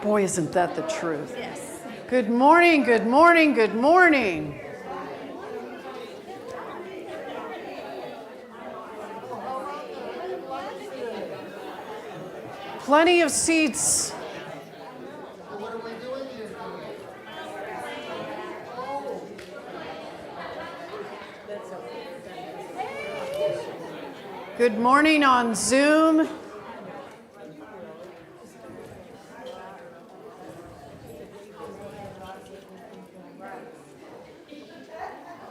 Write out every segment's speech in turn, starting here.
Boy, isn't that the truth. Yes. Good morning, good morning, good morning. Plenty of seats. Good morning on Zoom.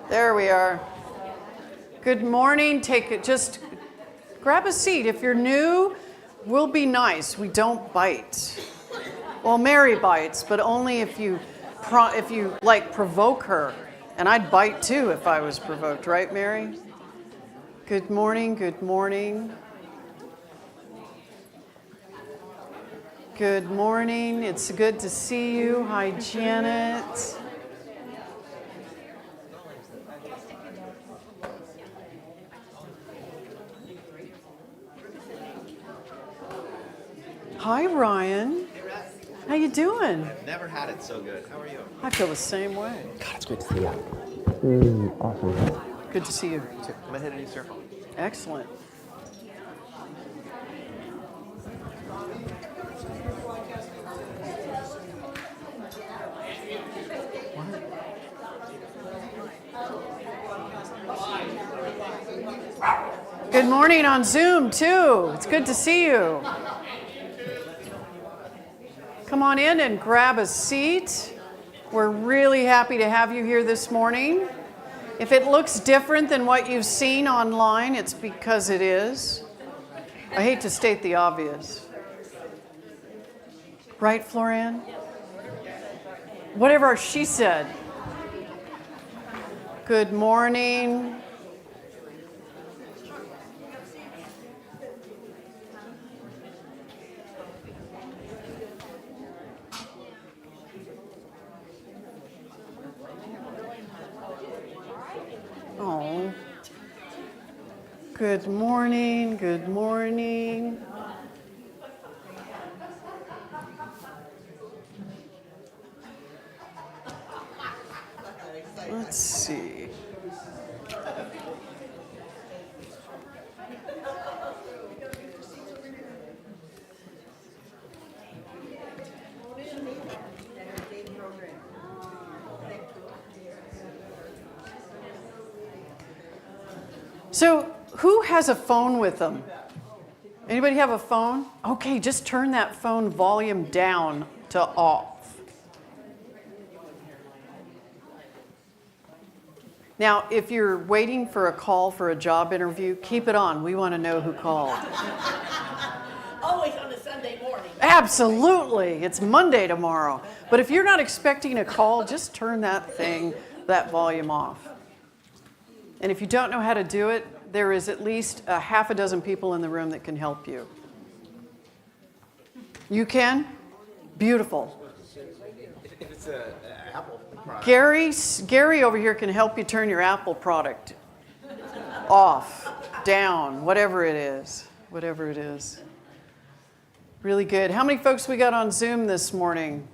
There we are. Good morning. Just grab a seat. If you're new, we'll be nice. We don't bite. Well, Mary bites, but only if you provoke her. And I'd bite too if I was provoked, right, Mary? Good morning, good morning. Good morning. It's good to see you. Hi, Janet. Hi, Ryan. How you doing? I've never had it so good. How are you? I feel the same way. God, it's great to see you. Awesome. Good to see you. I'm gonna hit a new circle. Excellent. Good morning on Zoom, too. It's good to see you. Come on in and grab a seat. We're really happy to have you here this morning. If it looks different than what you've seen online, it's because it is. I hate to state the obvious. Right, Florian? Whatever she said. Good morning. Oh. Good morning, good morning. Let's see. So, who has a phone with them? Anybody have a phone? Okay, just turn that phone volume down to off. Now, if you're waiting for a call for a job interview, keep it on. We want to know who called. Always on a Sunday morning. Absolutely. It's Monday tomorrow. But if you're not expecting a call, just turn that volume off. And if you don't know how to do it, there is at least a half a dozen people in the room that can help you. You can? Beautiful. If it's an Apple product. Gary over here can help you turn your Apple product off, down, whatever it is. Whatever it is. Really good. How many folks we got on Zoom this morning?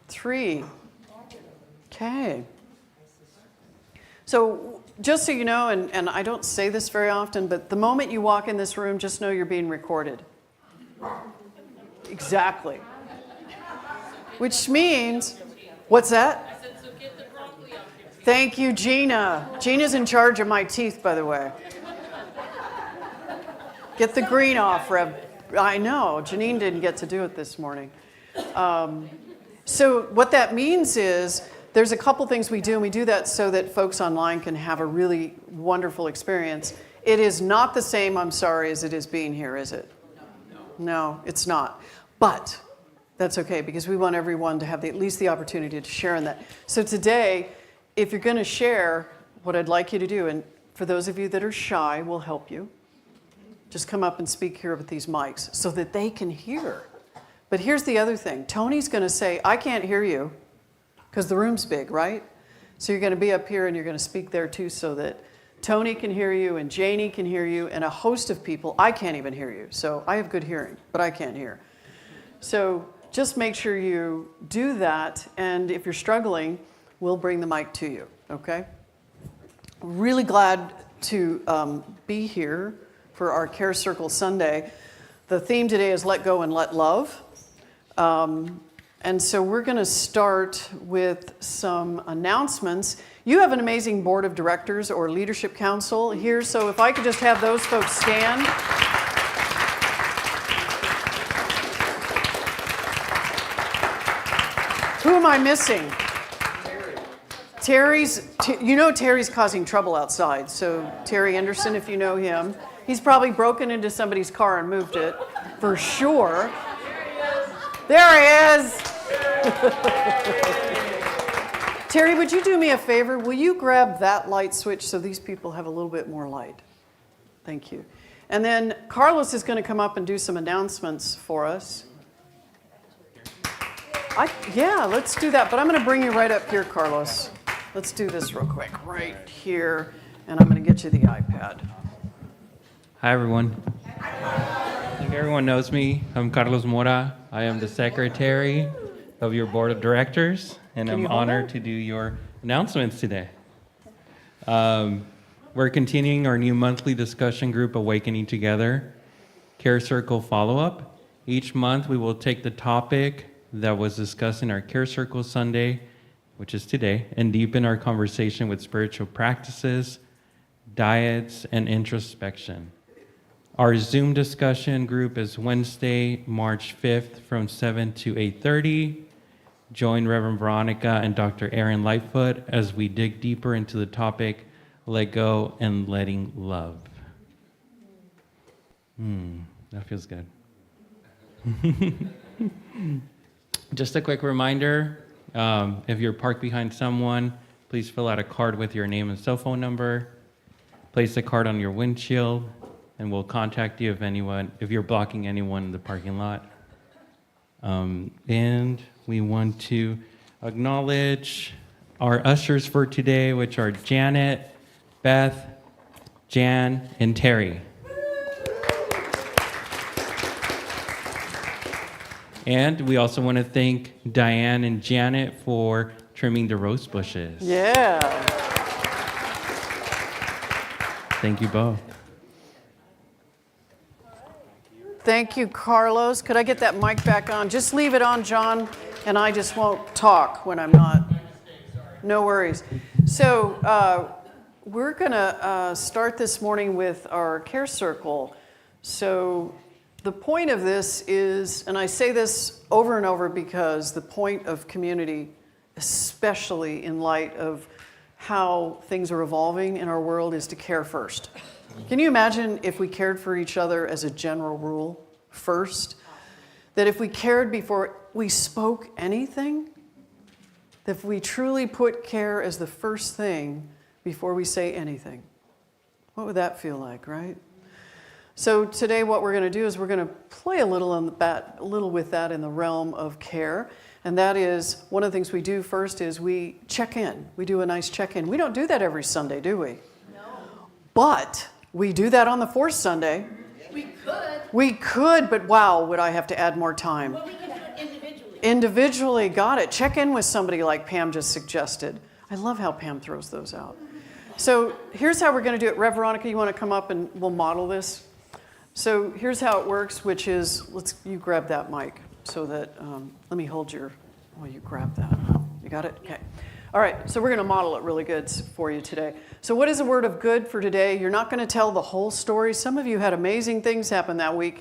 3. Okay. So just so you know, and I don't say this very often, but the moment you walk in this room, just know you're being recorded. Exactly. Which means, what's that? Thank you, Gina. Gina's in charge of my teeth, by the way. Get the green off, Reb. I know, Janine didn't get to do it this morning. So what that means is, there's a couple things we do, and we do that so that folks online can have a really wonderful experience. It is not the same, I'm sorry, as it is being here, is it? No, it's not. But that's okay, because we want everyone to have at least the opportunity to share in that. So today, if you're going to share, what I'd like you to do, and for those of you that are shy, we'll help you. Just come up and speak here with these mics so that they can hear. But here's the other thing. Tony's going to say, I can't hear you. Because the room's big, right? So you're going to be up here and you're going to speak there too so that Tony can hear you and Janie can hear you and a host of people. I can't even hear you. So I have good hearing, but I can't hear. So just make sure you do that, and if you're struggling, we'll bring the mic to you, okay? Really glad to be here for our Care Circle Sunday. The theme today is Let Go and Let Love. And so we're going to start with some announcements. You have an amazing board of directors or leadership council here, so if I could just have those folks stand. Who am I missing? Terry's causing trouble outside, so Terry Anderson, if you know him. He's probably broken into somebody's car and moved it, for sure. There he is. Terry, would you do me a favor? Will you grab that light switch so these people have a little bit more light? Thank you. And then Carlos is going to come up and do some announcements for us. Yeah, let's do that. But I'm going to bring you right up here, Carlos. Let's do this real quick, right here. And I'm going to get you the iPad. Hi, everyone. I think everyone knows me. I'm Carlos Mora. I am the secretary of your board of directors, and I'm honored to do your announcements today. We're continuing our new monthly discussion group, Awakening Together, Care Circle Follow-Up. Each month, we will take the topic that was discussed in our Care Circle Sunday, which is today, and deepen our conversation with spiritual practices, diets, and introspection. Our Zoom discussion group is Wednesday, March 5th from 7 to 8:30. Join Reverend Veronica and Dr. Aaron Lightfoot as we dig deeper into the topic, Let Go and Letting Love. That feels good. Just a quick reminder, if you're parked behind someone, please fill out a card with your name and cell phone number. Place the card on your windshield, and we'll contact you if you're blocking anyone in the parking lot. And we want to acknowledge our ushers for today, which are Janet, Beth, Jan, and Terry. And we also want to thank Diane and Janet for trimming the rose bushes. Yeah. Thank you both. Thank you, Carlos. Could I get that mic back on? Just leave it on, John, and I just won't talk when I'm not. No worries. So we're going to start this morning with our Care Circle. So the point of this is, and I say this over and over because the point of community, especially in light of how things are evolving in our world, is to care first. Can you imagine if we cared for each other as a general rule first? That if we cared before we spoke anything, that if we truly put care as the first thing before we say anything, what would that feel like, right? So today what we're going to do is we're going to play a little with that in the realm of care. And that is, one of the things we do first is we check in. We do a nice check-in. We don't do that every Sunday, do we? No. But we do that on the fourth Sunday. We could. We could, but wow, would I have to add more time. Well, we can do it individually. Individually, got it. Check in with somebody like Pam just suggested. I love how Pam throws those out. So here's how we're going to do it. Rev Veronica, you want to come up and we'll model this? So here's how it works, which is, you grab that mic so that, let me hold you grab that. You got it? Okay. All right, so we're going to model it really good for you today. So what is a word of good for today? You're not going to tell the whole story. Some of you had amazing things happen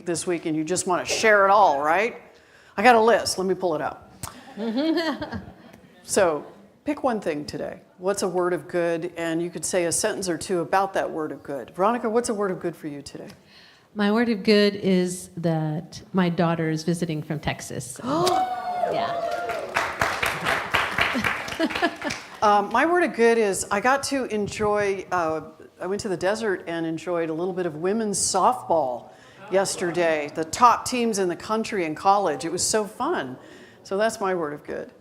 this week, and you just want to share it all, right? I got a list. Let me pull it out. So pick one thing today. What's a word of good? And you could say a sentence or two about that word of good. Veronica, what's a word of good for you today? My word of good is that my daughter is visiting from Texas. Yeah. My word of good is I got to enjoy, I went to the desert and enjoyed a little bit of women's softball yesterday. The top teams in the country and college. It was so fun. So that's my word of good.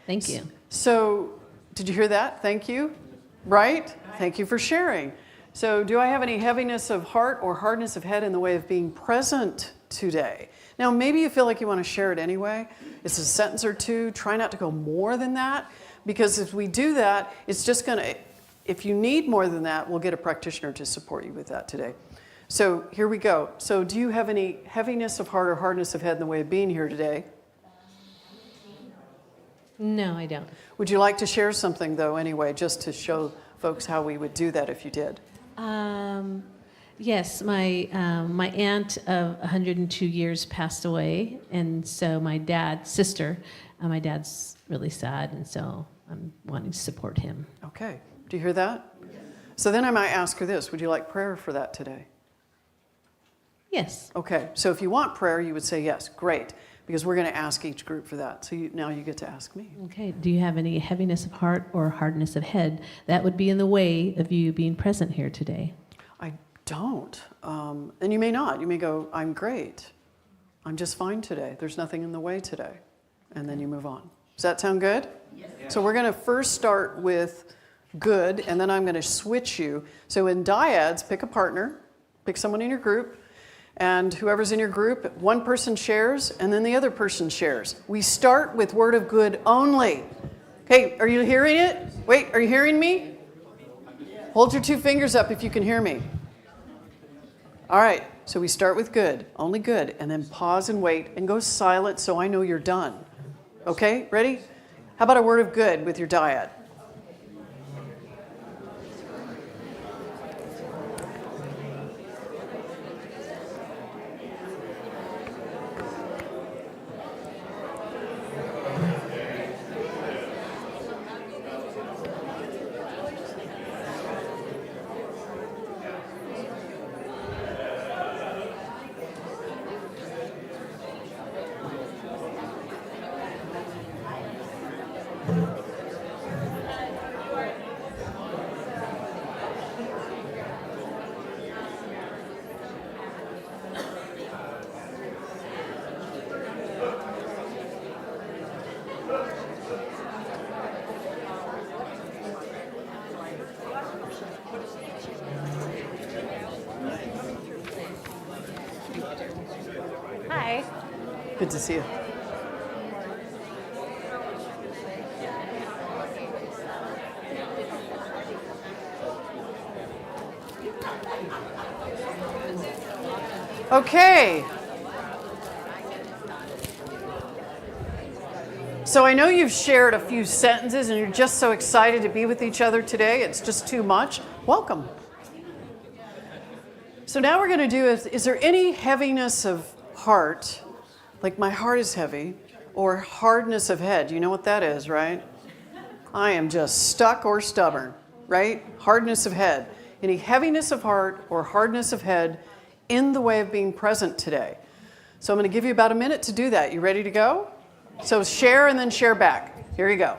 Thank you. So did you hear that? Thank you. Right? Thank you for sharing. So do I have any heaviness of heart or hardness of head in the way of being present today. Now, maybe you feel like you want to share it anyway. It's a sentence or two. Try not to go more than that, because if we do that, it's just going to, if you need more than that, we'll get a practitioner to support you with that today. So here we go. So do you have any heaviness of heart or hardness of head in the way of being here today? No, I don't. Would you like to share something, though, anyway, just to show folks how we would do that if you did? Yes, my aunt of 102 years passed away, and so my dad's sister, my dad's really sad, and so I'm wanting to support him. Okay. Do you hear that? So then I might ask her this. Would you like prayer for that today? Yes. Okay. So if you want prayer, you would say yes. Great. Because we're going to ask each group for that. So now you get to ask me. Okay. Do you have any heaviness of heart or hardness of head that would be in the way of you being present here today? I don't. And you may not. You may go, I'm great. I'm just fine today. There's nothing in the way today. And then you move on. Does that sound good? Yes. So we're going to first start with good, and then I'm going to switch you. So in dyads, pick a partner, pick someone in your group, and whoever's in your group, one person shares, and then the other person shares. We start with word of good only. Okay, are you hearing it? Wait, are you hearing me? Hold your two fingers up if you can hear me. All right, so we start with good, only good, and then pause and wait and go silent so I know you're done. Okay, ready? How about a word of good with your dyad? Hi. Good to see you. Okay. So I know you've shared a few sentences and you're just so excited to be with each other today. It's just too much. Welcome. So now we're going to do is there any heaviness of heart, like my heart is heavy, or hardness of head? You know what that is, right? I am just stuck or stubborn, right? Hardness of head. Any heaviness of heart or hardness of head in the way of being present today. So I'm going to give you about a minute to do that. You ready to go? So share and then share back. Here you go.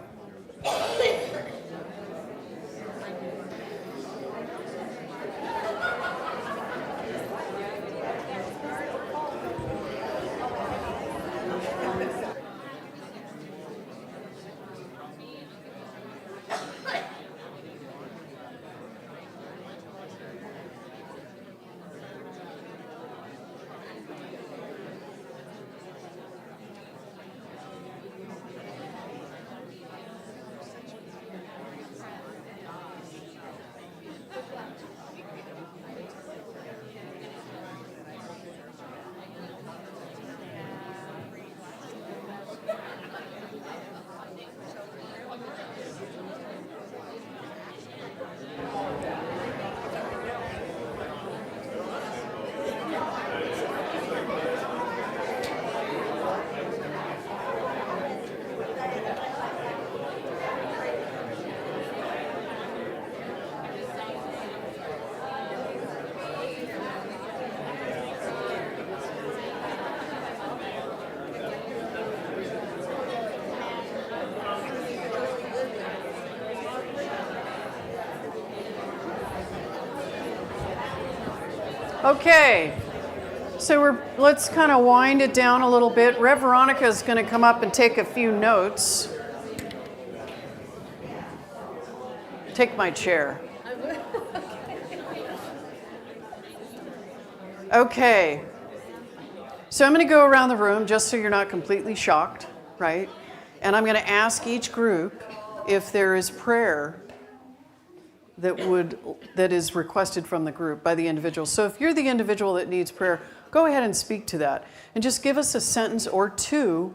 Okay, so let's kind of wind it down a little bit. Rev Veronica is going to come up and take a few notes. Take my chair. Okay. So I'm going to go around the room just so you're not completely shocked, right? And I'm going to ask each group if there is prayer that is requested from the group by the individual. So if you're the individual that needs prayer, go ahead and speak to that. And just give us a sentence or two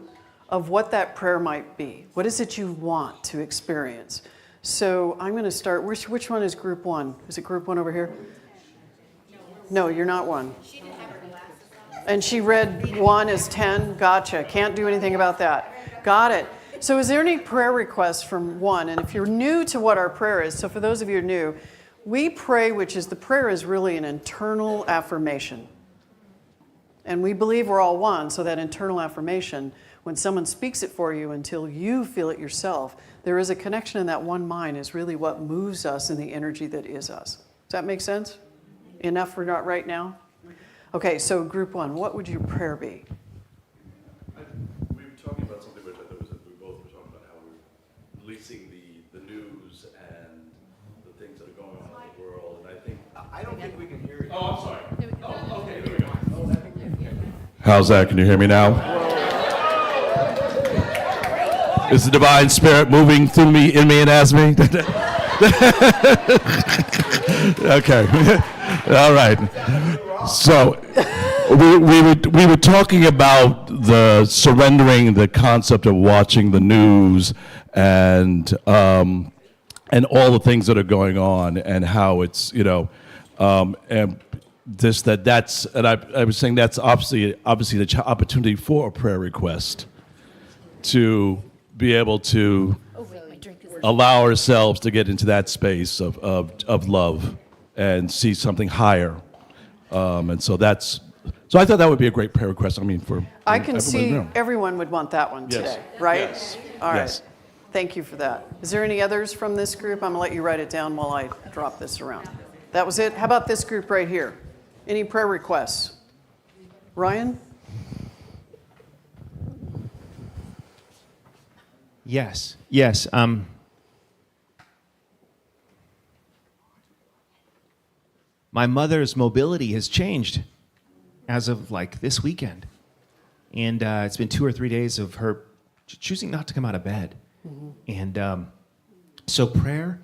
of what that prayer might be. What is it you want to experience? So I'm going to start. Which one is group one? Is it group one over here? No, you're not one. And she read 1 as 10. Gotcha. Can't do anything about that. Got it. So is there any prayer requests from 1? And if you're new to what our prayer is, so for those of you who are new, we pray, the prayer is really an internal affirmation. And we believe we're all one, so that internal affirmation, when someone speaks it for you until you feel it yourself, there is a connection in that one mind is really what moves us in the energy that is us. Does that make sense? Enough for not right now? Okay, so group 1, what would your prayer be? We were talking about something which I thought we both were talking about how we're releasing the news and the things that are going on in the world, and I think. I don't think we can hear you. Oh, I'm sorry. Oh, okay, there we go. How's that? Can you hear me now? Is the divine spirit moving through me, in me, and as me? Okay. All right. So we were talking about the surrendering the concept of watching the news and all the things that are going on and how it's and that's and I was saying that's obviously the opportunity for a prayer request to be able to allow ourselves to get into that space of love and see something higher. And so I thought that would be a great prayer request. I can see everyone would want that one today, right? Yes. All right. Yes. Thank you for that. Is there any others from this group? I'm going to let you write it down while I drop this around. That was it. How about this group right here? Any prayer requests? Ryan? Yes. My mother's mobility has changed as of this weekend. And it's been 2 or 3 days of her choosing not to come out of bed. Mm-hmm. And so prayer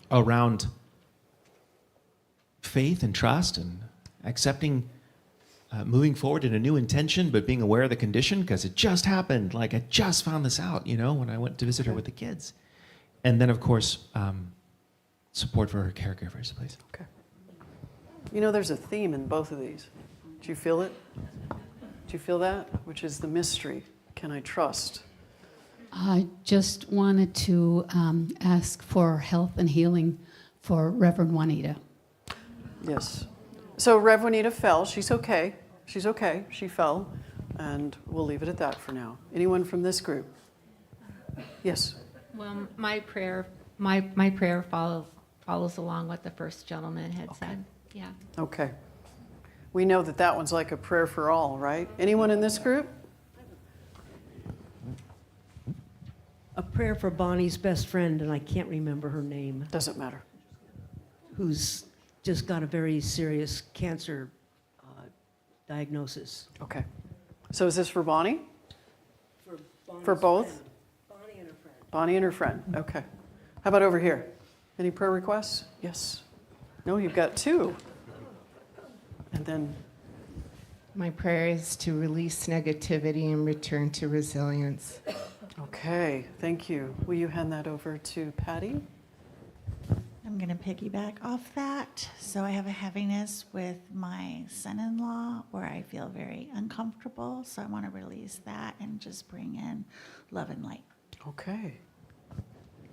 around faith and trust and accepting moving forward in a new intention, but being aware of the condition because it just happened. I just found this out, when I went to visit her with the kids. And then, of course, support for her caregivers, please. Okay. There's a theme in both of these. Do you feel it? Do you feel that? Which is the mystery. Can I trust? I just wanted to ask for health and healing for Reverend Juanita. Yes. So Rev Juanita fell. She's okay. She's okay. She fell. And we'll leave it at that for now. Anyone from this group? Yes. Well, my prayer follows along what the first gentleman had said. Yeah. Okay. We know that one's like a prayer for all, right? Anyone in this group? A prayer for Bonnie's best friend, and I can't remember her name, Doesn't matter. who's just got a very serious cancer diagnosis. Okay. So is this for Bonnie? Bonnie's For both? friend. Bonnie and her friend. Bonnie and her friend. Okay. How about over here? Any prayer requests? Yes. No, you've got 2. And then, My prayer is to release negativity and return to resilience. okay, thank you. Will you hand that over to Patty? I'm going to piggyback off that. So I have a heaviness with my son-in-law where I feel very uncomfortable. So I want to release that and just bring in love and light. Okay.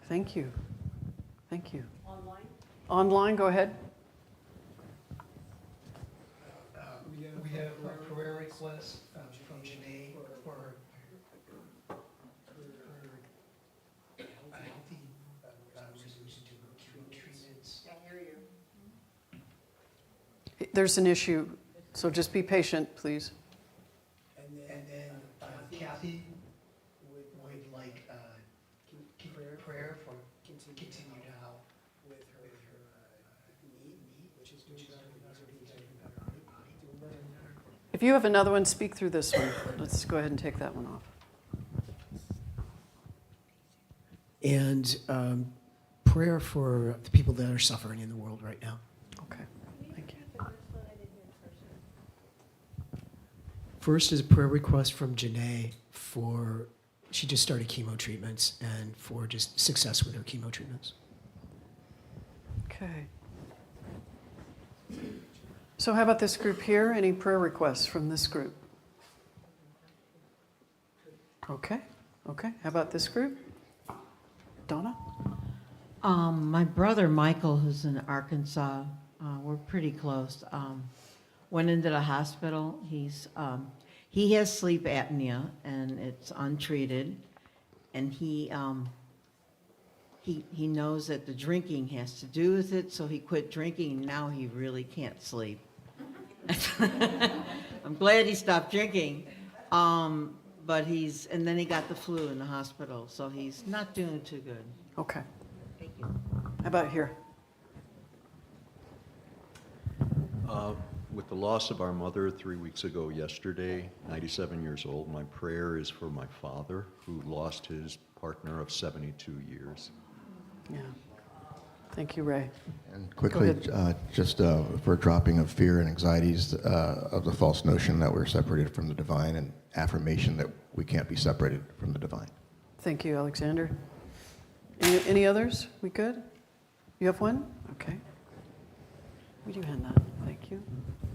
Thank you. Thank you. Online, go ahead. We have a prayer request from Janae for her healthy resolution to treatments. There's an issue, so just be patient, please. And then Kathy would like prayer for continued help with her knee, which is doing better. If you have another one, speak through this one. Let's go ahead and take that one off. And prayer for the people that are suffering in the world right now. Okay, thank you. First is a prayer request from Janae for, she just started chemo treatments, and for just success with her chemo treatments. Okay. So how about this group here? Any prayer requests from this group? Okay, okay. How about this group? Donna? My brother Michael, who's in Arkansas, we're pretty close, went into the hospital. He has sleep apnea, and it's untreated. And he knows that the drinking has to do with it, so he quit drinking, and now he really can't sleep. I'm glad he stopped drinking, but and then he got the flu in the hospital, so he's not doing too good. Okay. Thank you. How about here? With the loss of our mother 3 weeks ago yesterday, 97 years old, my prayer is for my father, who lost his partner of 72 years. Yeah. Thank you, Ray. And quickly, just for dropping of fear and anxieties of the false notion that we're separated from the divine, and affirmation that we can't be separated from the divine. Thank you, Alexander. Any others? We good? You have one? Okay. Would you hand that? Thank you.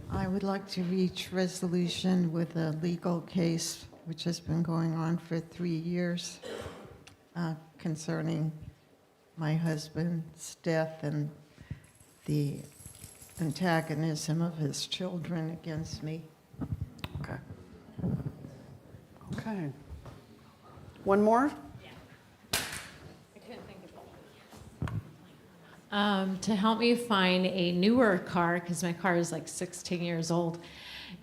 I would like to reach resolution with a legal case which has been going on for 3 years concerning my husband's death and the antagonism of his children against me. Okay. Okay. One more? To help me find a newer car, because my car is like 16 years old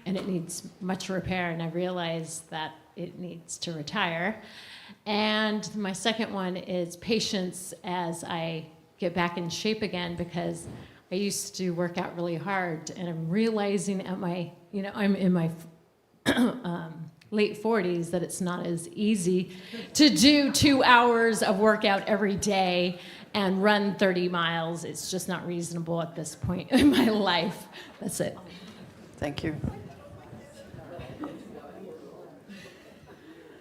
and it needs much repair, and I realized that it needs to retire. And my second one is patience as I get back in shape again, because I used to work out really hard, and I'm realizing at my, I'm in my late 40s that it's not as easy to do 2 hours of workout every day and run 30 miles. It's just not reasonable at this point in my life. That's it. Thank you.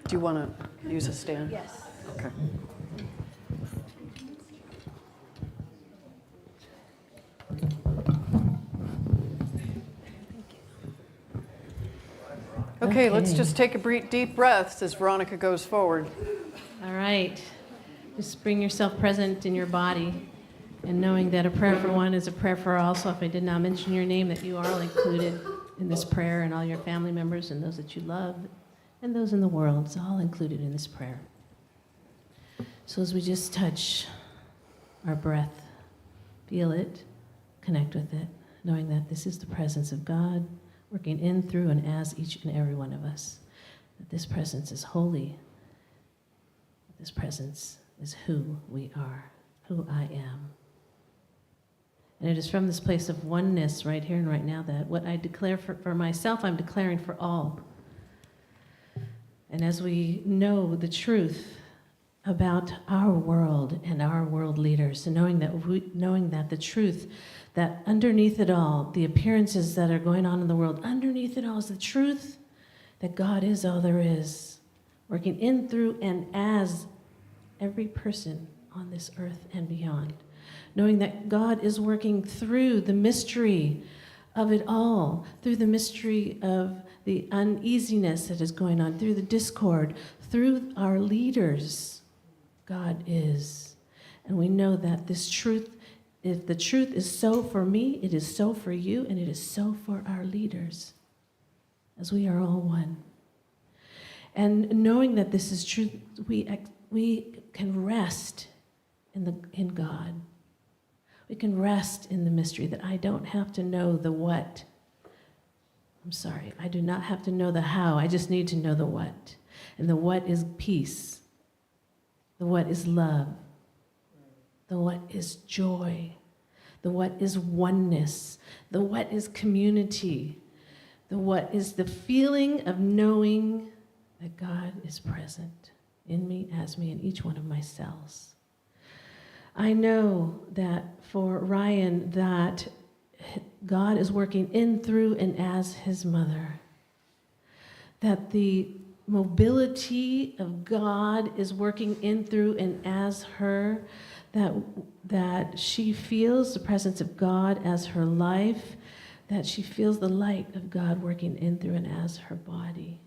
Do you want to use a stand? Yes. Okay. Okay, let's just take a deep breath as Veronica goes forward. All right. Just bring yourself present in your body, and knowing that a prayer for one is a prayer for all. So if I did not mention your name, that you are all included in this prayer, and all your family members and those that you love and those in the world, it's all included in this prayer. So as we just touch our breath, feel it, connect with it, knowing that this is the presence of God working in, through, and as each and every one of us. That this presence is holy. This presence is who we are, who I am. And it is from this place of oneness right here and right now that what I declare for myself, I'm declaring for all. And as we know the truth about our world and our world leaders, and knowing that the truth, that underneath it all, the appearances that are going on in the world, underneath it all is the truth that God is all there is, working in, through, and as every person on this earth and beyond. Knowing that God is working through the mystery of it all, through the mystery of the uneasiness that is going on, through the discord, through our leaders. God is. And we know that this truth, if the truth is so for me, it is so for you, and it is so for our leaders, as we are all one. And knowing that this is true, we can rest in God. We can rest in the mystery that I don't have to know the what. I'm sorry, I do not have to know the how. I just need to know the what. And the what is peace. The what is love. The what is joy. The what is oneness. The what is community. The what is the feeling of knowing that God is present in me, as me, in each one of my cells. I know that for Ryan, that God is working in, through, and as his mother. That the mobility of God is working in, through, and as her. That she feels the presence of God as her life. That she feels the light of God working in, through, and as her body.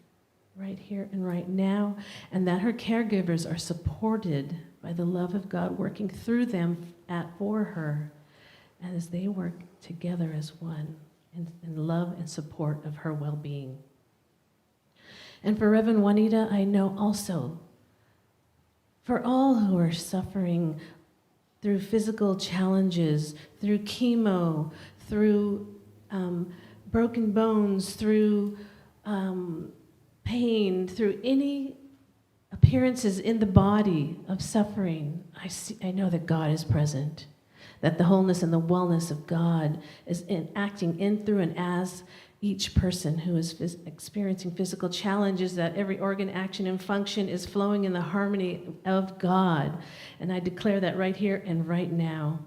Right here and right now. And that her caregivers are supported by the love of God working through them for her as they work together as one in love and support of her well-being. And for Reverend Juanita, I know also for all who are suffering through physical challenges, through chemo, through broken bones, through pain, through any appearances in the body of suffering, I know that God is present, that the wholeness and the wellness of God is acting in, through, and as each person who is experiencing physical challenges, that every organ, action, and function is flowing in the harmony of God. And I declare that right here and right now.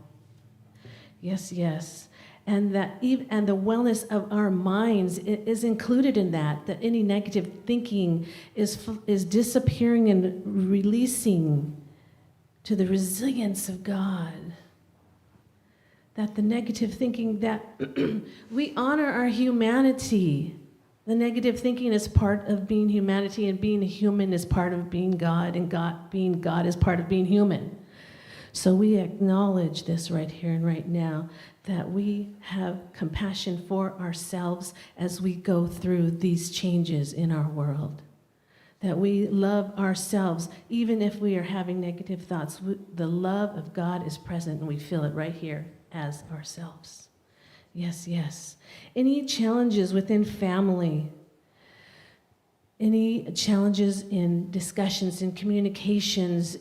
Yes, yes. And that and the wellness of our minds is included in that. That any negative thinking is disappearing and releasing to the resilience of God. That the negative thinking, that we honor our humanity. The negative thinking is part of being humanity, and being human is part of being God, and being God is part of being human. So we acknowledge this right here and right now, that we have compassion for ourselves as we go through these changes in our world. That we love ourselves, even if we are having negative thoughts. The love of God is present, and we feel it right here as ourselves. Yes, yes. Any challenges within family, any challenges in discussions, in communications,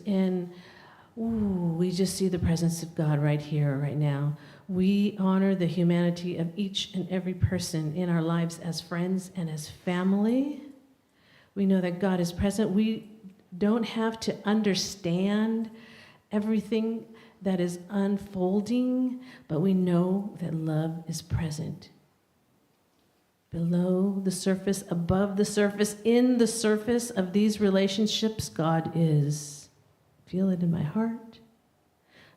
we just see the presence of God right here, right now. We honor the humanity of each and every person in our lives as friends and as family. We know that God is present. We don't have to understand everything that is unfolding, but we know that love is present. Below the surface, above the surface, in the surface of these relationships, God is. Feel it in my heart.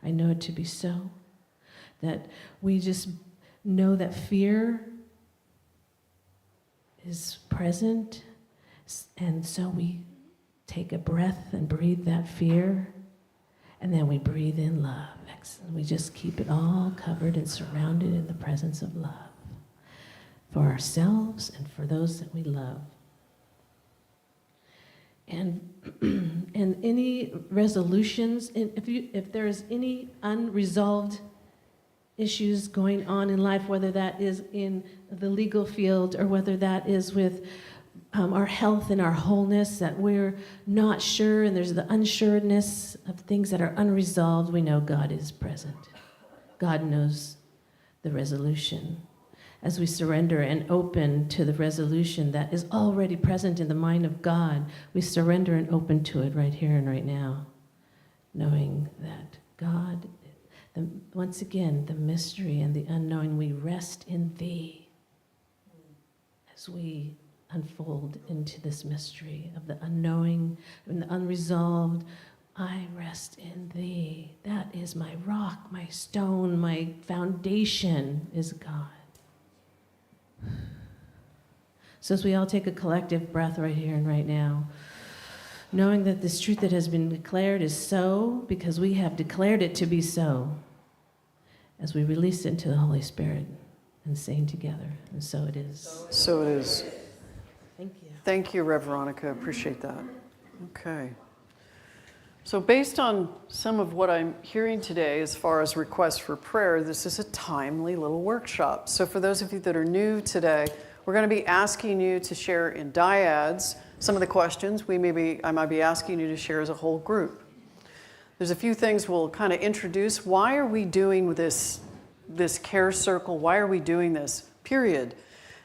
I know it to be so. That we just know that fear is present, and so we take a breath and breathe that fear, and then we breathe in love. We just keep it all covered and surrounded in the presence of love for ourselves and for those that we love. And any resolutions, if there is any unresolved issues going on in life, whether that is in the legal field or whether that is with our health and our wholeness, that we're not sure, and there's the unsureness of things that are unresolved, we know God is present. God knows the resolution. As we surrender and open to the resolution that is already present in the mind of God, we surrender and open to it right here and right now, knowing that God, once again, the mystery and the unknowing, we rest in Thee as we unfold into this mystery of the unknowing and the unresolved. I rest in Thee. That is my rock, my stone, my foundation is God. So as we all take a collective breath right here and right now, knowing that this truth that has been declared is so because we have declared it to be so, as we release it into the Holy Spirit and saying together, and so it is. So it is. Thank you. Thank you, Rev Veronica. Appreciate that. Okay. So based on some of what I'm hearing today as far as requests for prayer, this is a timely little workshop. So for those of you that are new today, we're going to be asking you to share in dyads some of the questions I might be asking you to share as a whole group. There's a few things we'll kind of introduce. Why are we doing this care circle? Why are we doing this? Period.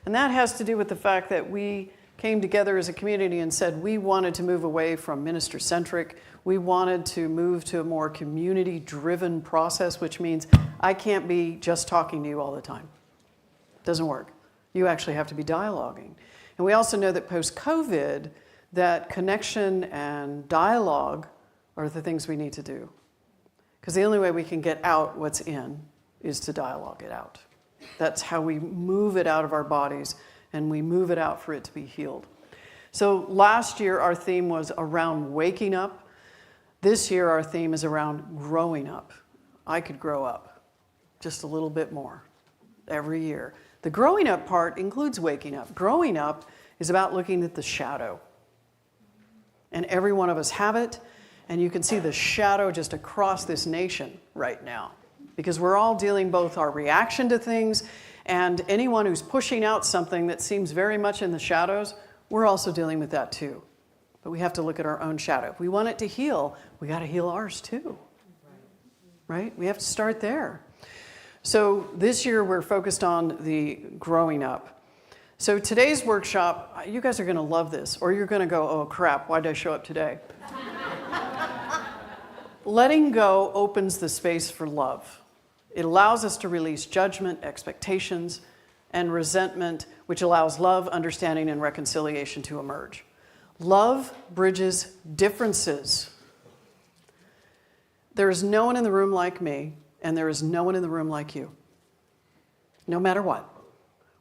And that has to do with the fact that we came together as a community and said we wanted to move away from minister-centric. We wanted to move to a more community-driven process, which means I can't be just talking to you all the time. It doesn't work. You actually have to be dialoguing. And we also know that post-COVID, that connection and dialogue are the things we need to do. Because the only way we can get out what's in is to dialogue it out. That's how we move it out of our bodies, and we move it out for it to be healed. So last year, our theme was around waking up. This year, our theme is around growing up. I could grow up just a little bit more every year. The growing up part includes waking up. Growing up is about looking at the shadow. And every one of us have it, and you can see the shadow just across this nation right now. Because we're all dealing both our reaction to things, and anyone who's pushing out something that seems very much in the shadows, we're also dealing with that too. But we have to look at our own shadow. If we want it to heal, we got to heal ours too. Right? We have to start there. So this year we're focused on the growing up. So today's workshop, you guys are going to love this, or you're going to go, oh crap, why did I show up today? Letting go opens the space for love. It allows us to release judgment, expectations, and resentment, which allows love, understanding, and reconciliation to emerge. Love bridges differences. There is no one in the room like me, and there is no one in the room like you. No matter what.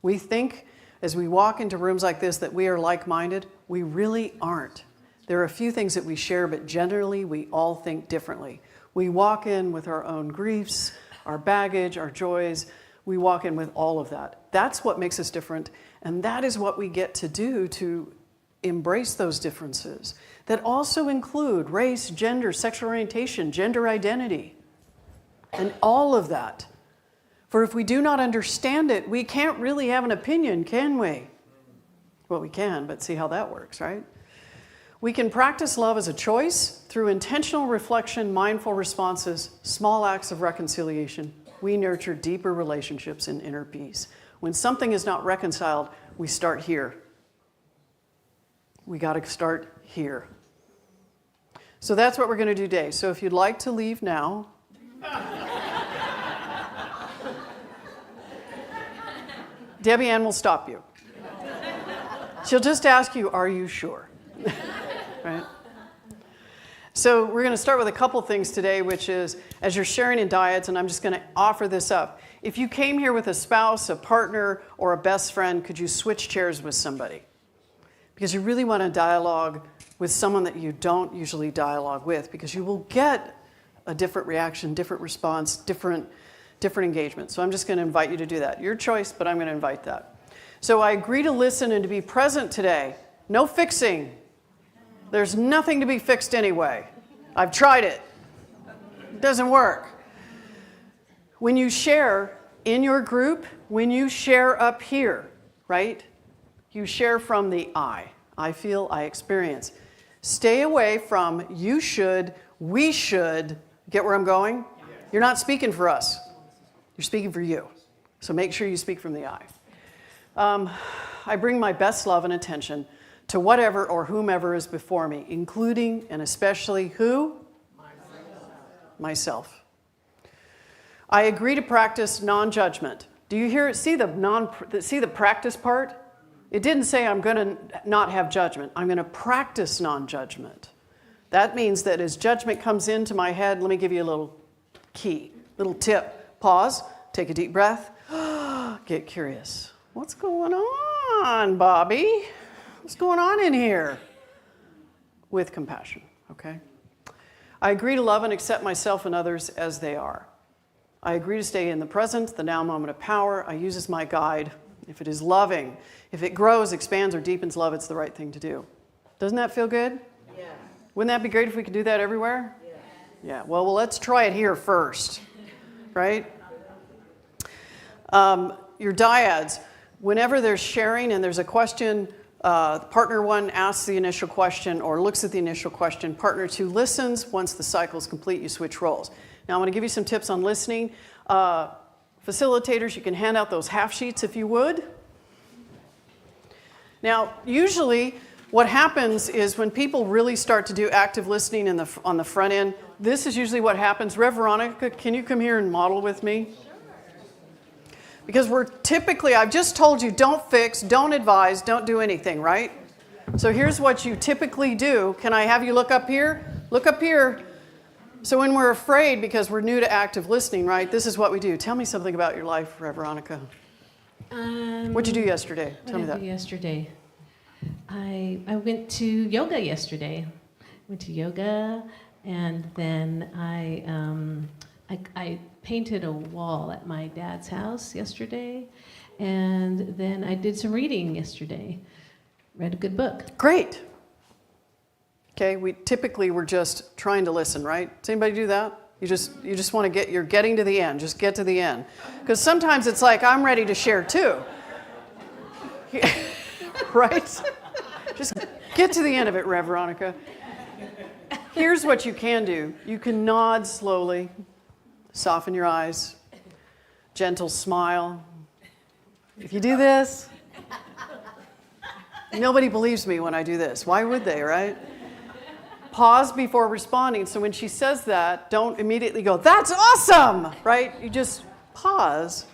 We think, as we walk into rooms like this, that we are like-minded. We really aren't. There are a few things that we share, but generally we all think differently. We walk in with our own griefs, our baggage, our joys. We walk in with all of that. That's what makes us different, and that is what we get to do to embrace those differences that also include race, gender, sexual orientation, gender identity, and all of that. For if we do not understand it, we can't really have an opinion, can we? Well, we can, but see how that works, right? We can practice love as a choice through intentional reflection, mindful responses, small acts of reconciliation. We nurture deeper relationships and inner peace. When something is not reconciled, we start here. We got to start here. So that's what we're going to do today. So if you'd like to leave now, Debbie Ann will stop you. She'll just ask you, are you sure? Right? So we're going to start with a couple things today, which is, as you're sharing in dyads, and I'm just going to offer this up. If you came here with a spouse, a partner, or a best friend, could you switch chairs with somebody? Because you really want to dialogue with someone that you don't usually dialogue with, because you will get a different reaction, different response, different engagement. So I'm just going to invite you to do that. Your choice, but I'm going to invite that. So I agree to listen and to be present today. No fixing. There's nothing to be fixed anyway. I've tried it. It doesn't work. When you share in your group, when you share up here, right? You share from the I feel, I experience. Stay away from you should, we should. Get where I'm going? You're not speaking for us. You're speaking for you. So make sure you speak from the I. I bring my best love and attention to whatever or whomever is before me, including and especially who? Myself. I agree to practice non-judgment. Do you hear it? See the practice part? It didn't say I'm going to not have judgment. I'm going to practice non-judgment. That means that as judgment comes into my head, let me give you a little key, little tip. Pause, take a deep breath, get curious. What's going on, Bobbi? What's going on in here? With compassion, okay? I agree to love and accept myself and others as they are. I agree to stay in the present, the now moment of power. I use as my guide. If it is loving, if it grows, expands, or deepens love, it's the right thing to do. Doesn't that feel good? Yeah. Wouldn't that be great if we could do that everywhere? Yeah. Yeah, well, let's try it here first, right? Your dyads, whenever there's sharing and there's a question, partner one asks the initial question or looks at the initial question. Partner two listens. Once the cycle is complete, you switch roles. Now, I'm going to give you some tips on listening. Facilitators, you can hand out those half sheets if you would. Now, usually what happens is when people really start to do active listening on the front end, this is usually what happens. Rev Veronica, can you come here and model with me? Because we're typically, I've just told you, don't fix, don't advise, don't do anything, right? So here's what you typically do. Can I have you look up here? Look up here. So when we're afraid because we're new to active listening, right, this is what we do. Tell me something about your life, Rev Veronica. What'd you do yesterday? Tell me What did I that. do yesterday? I went to yoga yesterday. Went to yoga, and then I painted a wall at my dad's house yesterday, and then I did some reading yesterday. Read a good book. Great. Okay, we're just trying to listen, right? Does anybody do that? You just want to you're getting to the end. Just get to the end. Because sometimes it's like, I'm ready to share too. Right? Just get to the end of it, Rev Veronica. Here's what you can do. You can nod slowly, soften your eyes, gentle smile. If you do this, nobody believes me when I do this. Why would they, right? Pause before responding. So when she says that, don't immediately go, that's awesome, right? You just pause.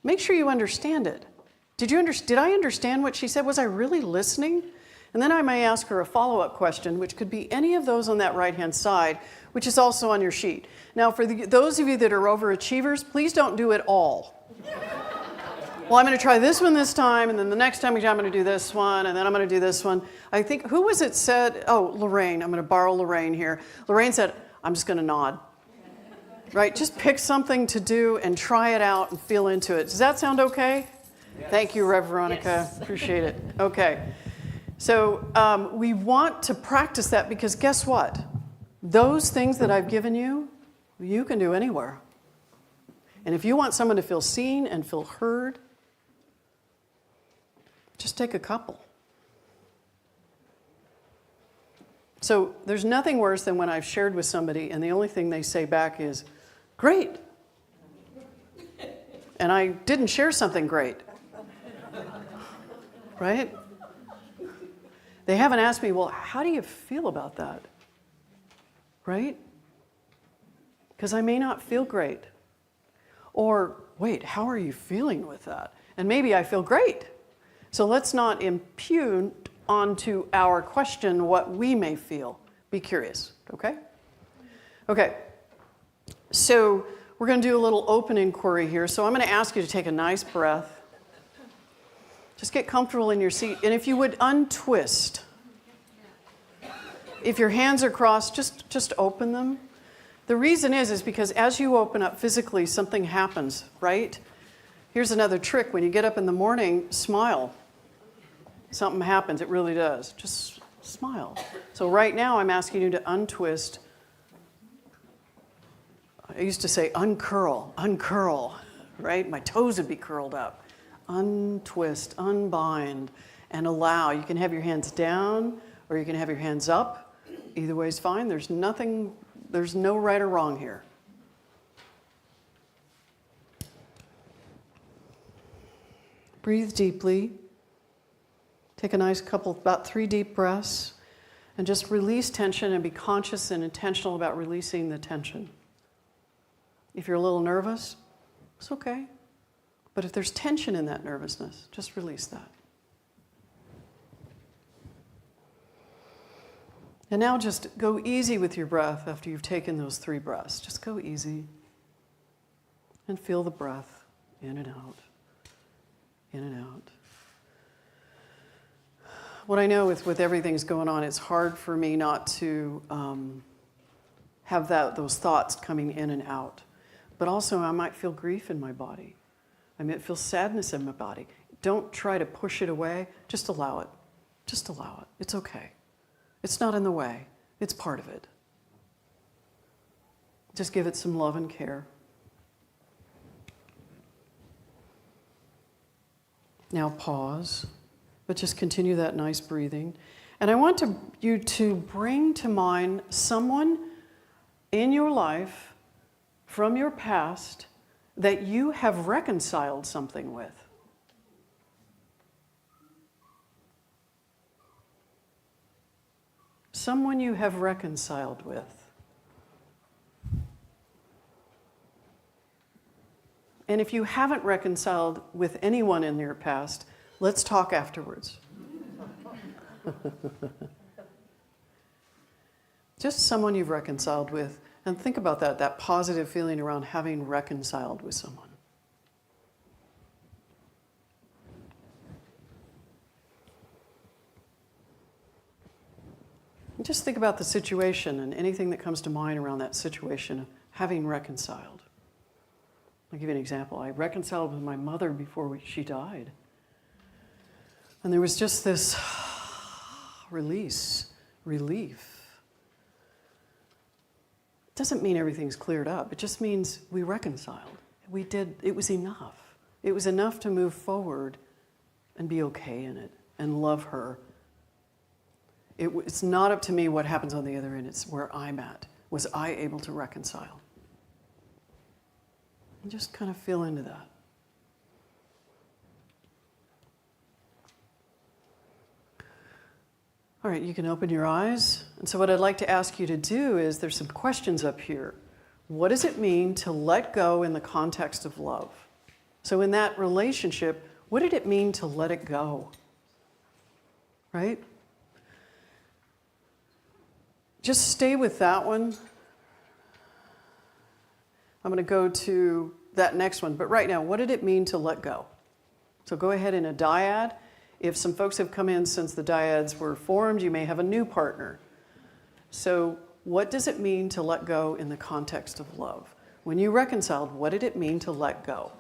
Make sure you understand it. Did I understand what she said? Was I really listening? And then I may ask her a follow-up question, which could be any of those on that right-hand side, which is also on your sheet. Now, for those of you that are overachievers, please don't do it all. Well, I'm going to try this one this time, and then the next time I'm going to do this one, and then I'm going to do this one. I think, who was it said? Oh, Lorraine. I'm going to borrow Lorraine here. Lorraine said, I'm just going to nod. Right? Just pick something to do and try it out and feel into it. Does that sound okay? Yes. Thank you, Rev Veronica. Yes. Appreciate it. Okay. So we want to practice that because guess what? Those things that I've given you, you can do anywhere. And if you want someone to feel seen and feel heard, just take a couple. So there's nothing worse than when I've shared with somebody and the only thing they say back is, great. And I didn't share something great. Right? They haven't asked me, well, how do you feel about that? Right? Because I may not feel great. Or, wait, how are you feeling with that? And maybe I feel great. So let's not impute onto our question what we may feel. Be curious, okay? Okay, so we're going to do a little open inquiry here. So I'm going to ask you to take a nice breath. Just get comfortable in your seat. And if you would untwist. If your hands are crossed, just open them. The reason is because as you open up physically, something happens, right? Here's another trick. When you get up in the morning, smile. Something happens. It really does. Just smile. So right now, I'm asking you to untwist. I used to say uncurl, right? My toes would be curled up. Untwist, unbind, and allow. You can have your hands down or you can have your hands up. Either way is fine. There's no right or wrong here. Breathe deeply. Take a nice about 3 deep breaths and just release tension and be conscious and intentional about releasing the tension. If you're a little nervous, it's okay. But if there's tension in that nervousness, just release that. And now just go easy with your breath after you've taken those 3 breaths. Just go easy and feel the breath in and out, in and out. What I know with everything's going on, it's hard for me not to have those thoughts coming in and out. But also I might feel grief in my body. I might feel sadness in my body. Don't try to push it away. Just allow it. Just allow it. It's okay. It's not in the way. It's part of it. Just give it some love and care. Now pause, but just continue that nice breathing. And I want you to bring to mind someone in your life from your past that you have reconciled something with. Someone you have reconciled with. And if you haven't reconciled with anyone in your past, let's talk afterwards. Just someone you've reconciled with. And think about that positive feeling around having reconciled with someone. And just think about the situation and anything that comes to mind around that situation of having reconciled. I'll give you an example. I reconciled with my mother before she died. And there was just this relief. It doesn't mean everything's cleared up. It just means we reconciled. It was enough. It was enough to move forward and be okay in it and love her. It's not up to me what happens on the other end. It's where I'm at. Was I able to reconcile? And just kind of feel into that. All right, you can open your eyes. And so what I'd like to ask you to do is, there's some questions up here. What does it mean to let go in the context of love? So in that relationship, what did it mean to let it go? Right? Just stay with that one. I'm going to go to that next one. But right now, what did it mean to let go? So go ahead in a dyad. If some folks have come in since the dyads were formed, you may have a new partner. So what does it mean to let go in the context of love? When you reconciled, what did it mean to let go?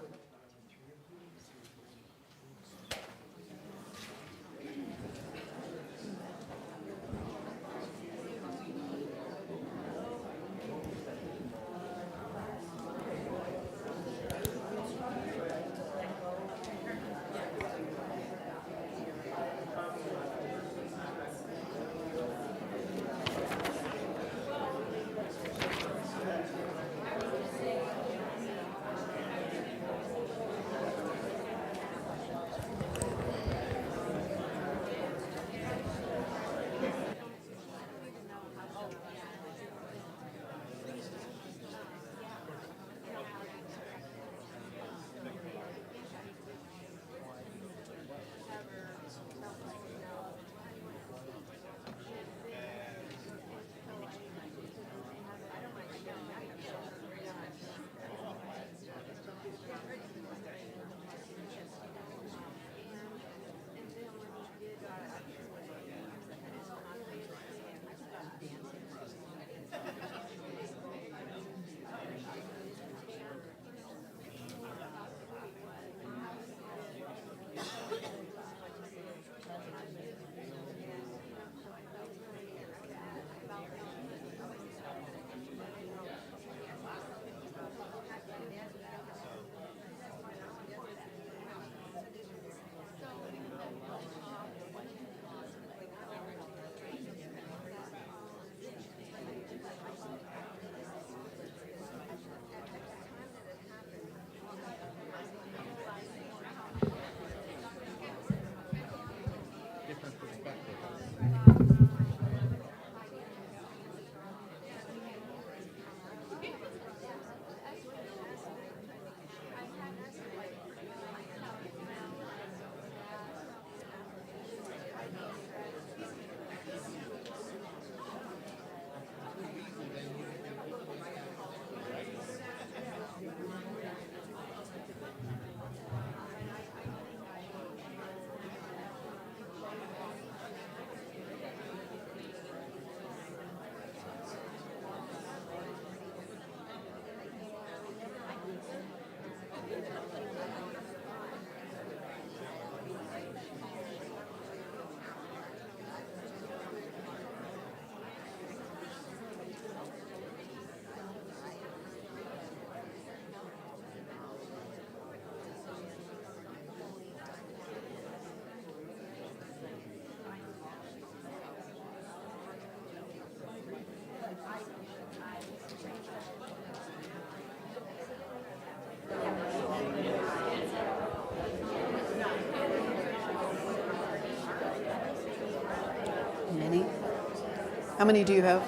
How many do you have?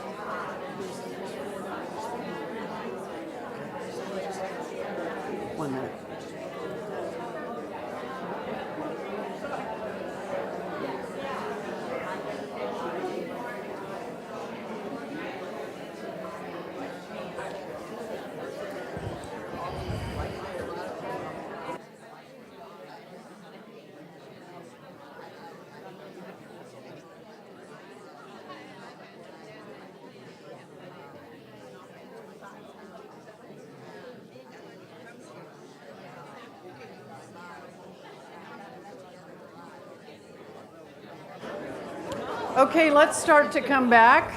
One minute. Okay, let's start to come back.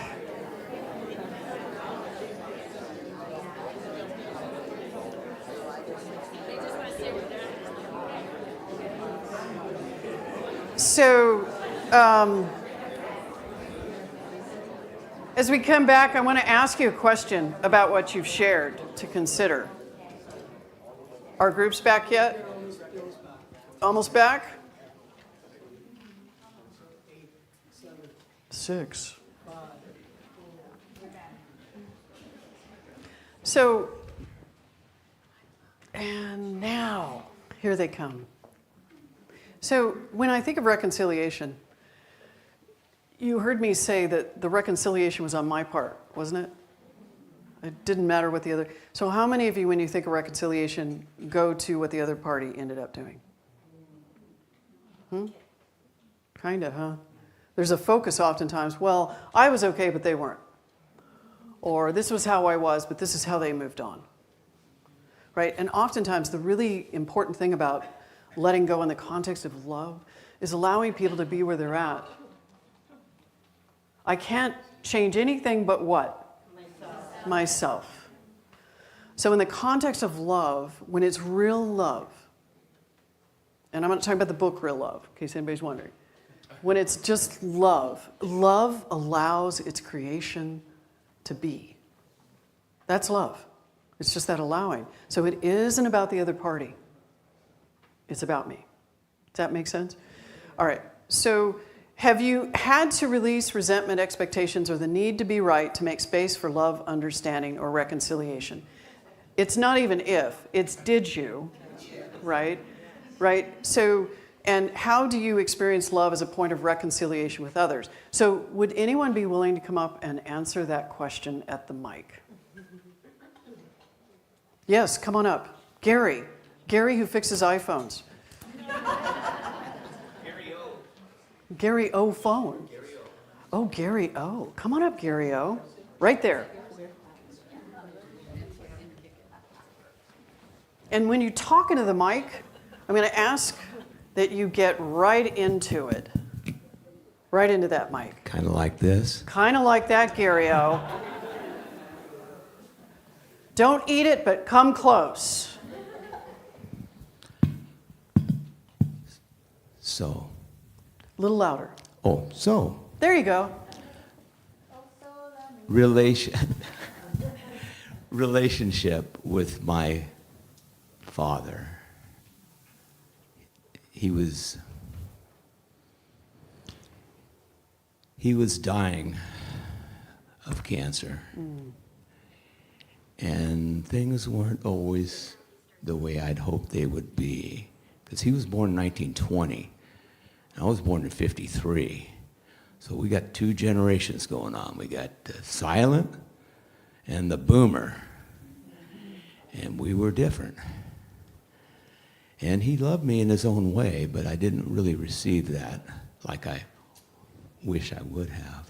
So, as we come back, I want to ask you a question about what you've shared to consider. Are groups back yet? Almost back? 6. So, and now, here they come. So, when I think of reconciliation, you heard me say that the reconciliation was on my part, wasn't it? It didn't matter what the other. So, how many of you, when you think of reconciliation, go to what the other party ended up doing? Kinda, huh? There's a focus oftentimes, well, I was okay, but they weren't. Or this was how I was, but this is how they moved on. Right? And oftentimes, the really important thing about letting go in the context of love is allowing people to be where they're at. I can't change anything but what? Myself. So in the context of love, when it's real love, and I'm not talking about the book Real Love, in case anybody's wondering. When it's just love, love allows its creation to be. That's love. It's just that allowing. So it isn't about the other party. It's about me. Does that make sense? All right. So have you had to release resentment, expectations, or the need to be right to make space for love, understanding, or reconciliation? It's not even if, it's did you, right? Right? So, and how do you experience love as a point of reconciliation with others? So would anyone be willing to come up and answer that question at the mic? Yes, come on up. Gary. Gary who fixes iPhones. Gary O phone. Oh, Gary O. Come on up, Gary O. Right there. And when you talk into the mic, I'm going to ask that you get right into it. Right into that mic. Kind of like this. Kind of like that, Gary O. Don't eat it, but come close. So. A little louder. Oh, so. There you go. Relationship with my father. He was dying of cancer. And things weren't always the way I'd hoped they would be. Because he was born in 1920. I was born in 53. So we got 2 generations going on. We got the silent and the boomer. And we were different. And he loved me in his own way, but I didn't really receive that like I wish I would have.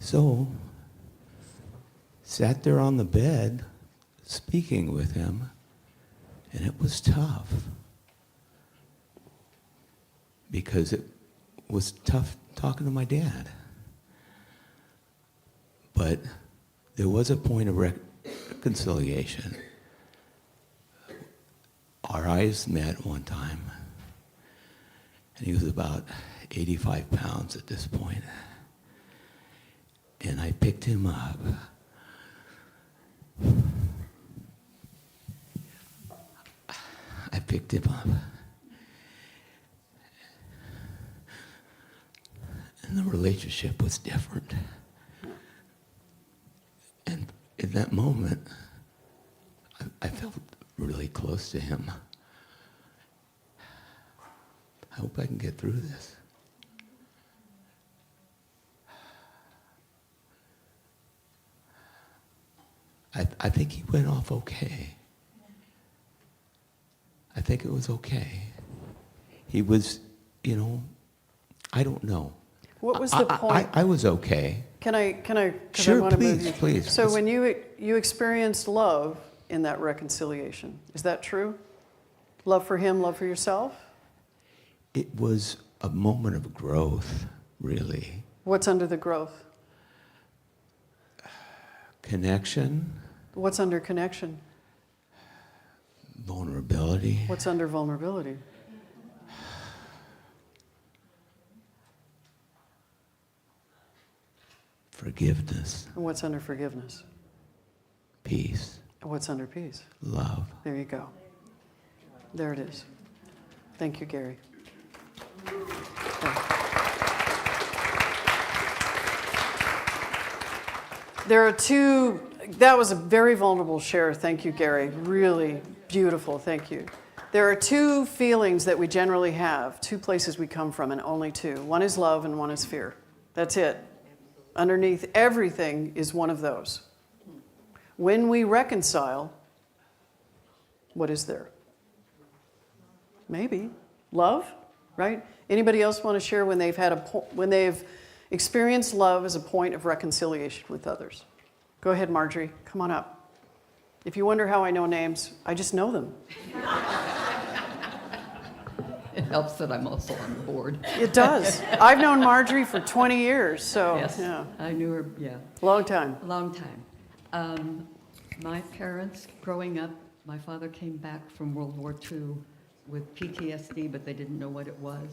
So, sat there on the bed speaking with him, and it was tough. Because it was tough talking to my dad. But there was a point of reconciliation. Our eyes met one time, and he was about 85 pounds at this point. And I picked him up. I picked him up. And the relationship was different. And in that moment, I felt really close to him. I hope I can get through this. I think he went off okay. I think it was okay. He was, I don't know. What was the point? I was okay. Can I? 'Cause Sure, I want to move please, you. please. So when you experienced love in that reconciliation, is that true? Love for him, love for yourself? It was a moment of growth, really. What's under the growth? Connection, What's under connection? vulnerability, What's under vulnerability? forgiveness, And what's under forgiveness? peace, And what's under peace? love. There you go. There it is. Thank you, Gary. Okay. There are two, that was a very vulnerable share. Thank you, Gary. Really beautiful. Thank you. There are two feelings that we generally have, two places we come from, and only two. One is love and one is fear. That's it. Underneath everything is one of those. When we reconcile, what is there? Maybe love, right? Anybody else want to share when they've had when they've experienced love as a point of reconciliation with others? Go ahead, Marjorie. Come on up. If you wonder how I know names, I just know them. It helps that I'm also on the board. It does. I've known Marjorie for 20 years, so Yes, yeah. I knew her, yeah. Long time. A long time. My parents, growing up, my father came back from World War II with PTSD, but they didn't know what it was.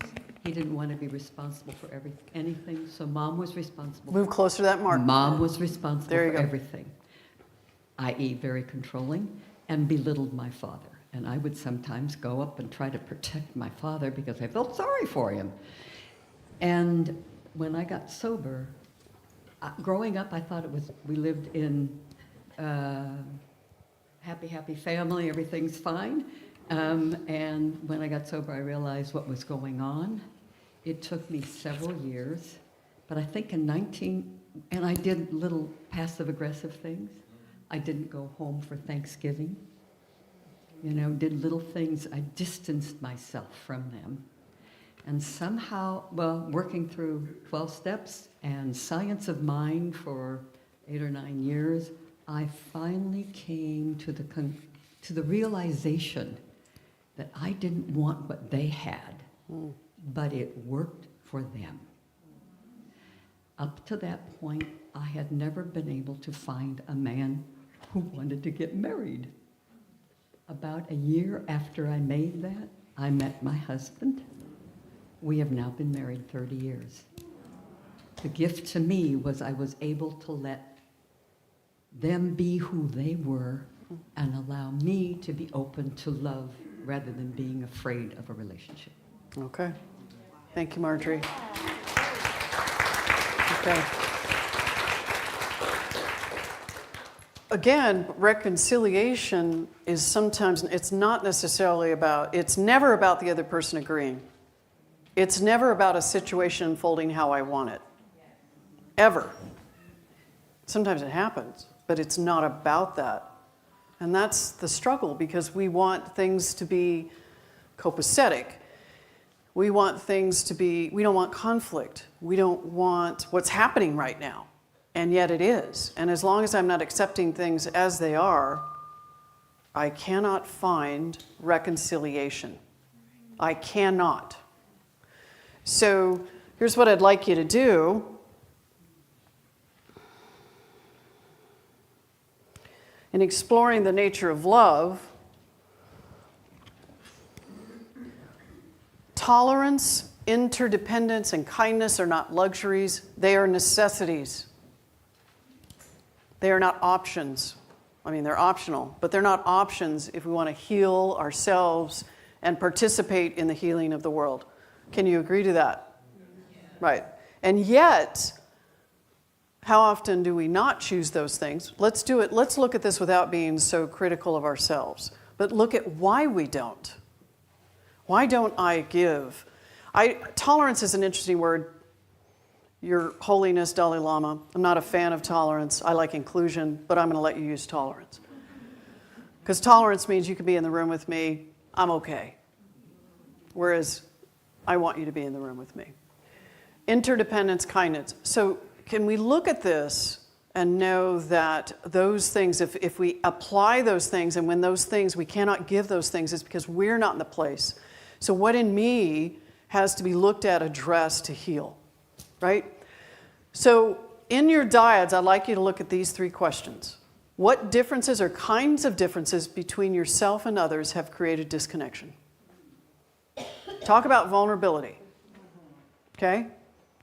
He didn't want to be responsible for anything, so mom was responsible. Move closer to that mark. Mom was responsible There you for go. everything, i.e. very controlling, and belittled my father. And I would sometimes go up and try to protect my father because I felt sorry for him. And when I got sober, growing up, I thought we lived in happy family, everything's fine. And when I got sober, I realized what was going on. It took me several years, but I think and I did little passive-aggressive things. I didn't go home for Thanksgiving. Did little things. I distanced myself from them. And somehow, working through 12 steps and science of mind for 8 or 9 years, I finally came to the realization that I didn't want what they had, but it worked for them. Up to that point, I had never been able to find a man who wanted to get married. About a year after I made that, I met my husband. We have now been married 30 years. The gift to me was I was able to let them be who they were and allow me to be open to love rather than being afraid of a relationship. Okay. Thank you, Marjorie. Okay. Again, reconciliation is sometimes, it's never about the other person agreeing. It's never about a situation unfolding how I want it. Ever. Sometimes it happens, but it's not about that. And that's the struggle, because we want things to be copacetic. We want things to be, we don't want conflict. We don't want what's happening right now. And yet it is. And as long as I'm not accepting things as they are, I cannot find reconciliation. I cannot. So here's what I'd like you to do. In exploring the nature of love, tolerance, interdependence, and kindness are not luxuries, they are necessities. They are not options. I mean, they're optional, but they're not options if we want to heal ourselves and participate in the healing of the world. Can you agree to that? Right. And yet, how often do we not choose those things? Let's do it. Let's look at this without being so critical of ourselves, but look at why we don't. Why don't I give? Tolerance is an interesting word. Your Holiness, Dalai Lama, I'm not a fan of tolerance. I like inclusion, but I'm going to let you use tolerance. Because tolerance means you can be in the room with me, I'm okay. Whereas I want you to be in the room with me. Interdependence, kindness. So can we look at this and know that those things, if we apply those things, and when those things, we cannot give those things, it's because we're not in the place. So what in me has to be looked at, addressed to heal, right? So in your dyads, I'd like you to look at these 3 questions. What differences or kinds of differences between yourself and others have created disconnection? Talk about vulnerability, okay?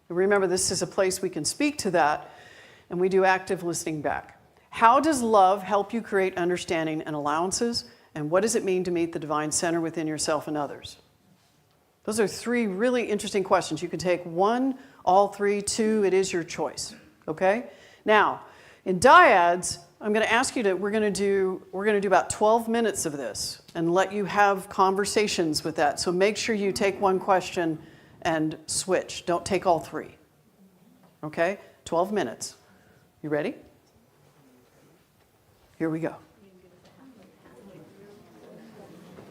Remember, this is a place we can speak to that, and we do active listening back. How does love help you create understanding and allowances, and what does it mean to meet the divine center within yourself and others? Those are 3 really interesting questions. You can take 1, all 3, 2, it is your choice, okay? Now, in dyads, I'm going to ask you to, we're going to do about 12 minutes of this and let you have conversations with that. So make sure you take 1 question and switch. Don't take all 3. Okay? 12 minutes. You ready? Here we go.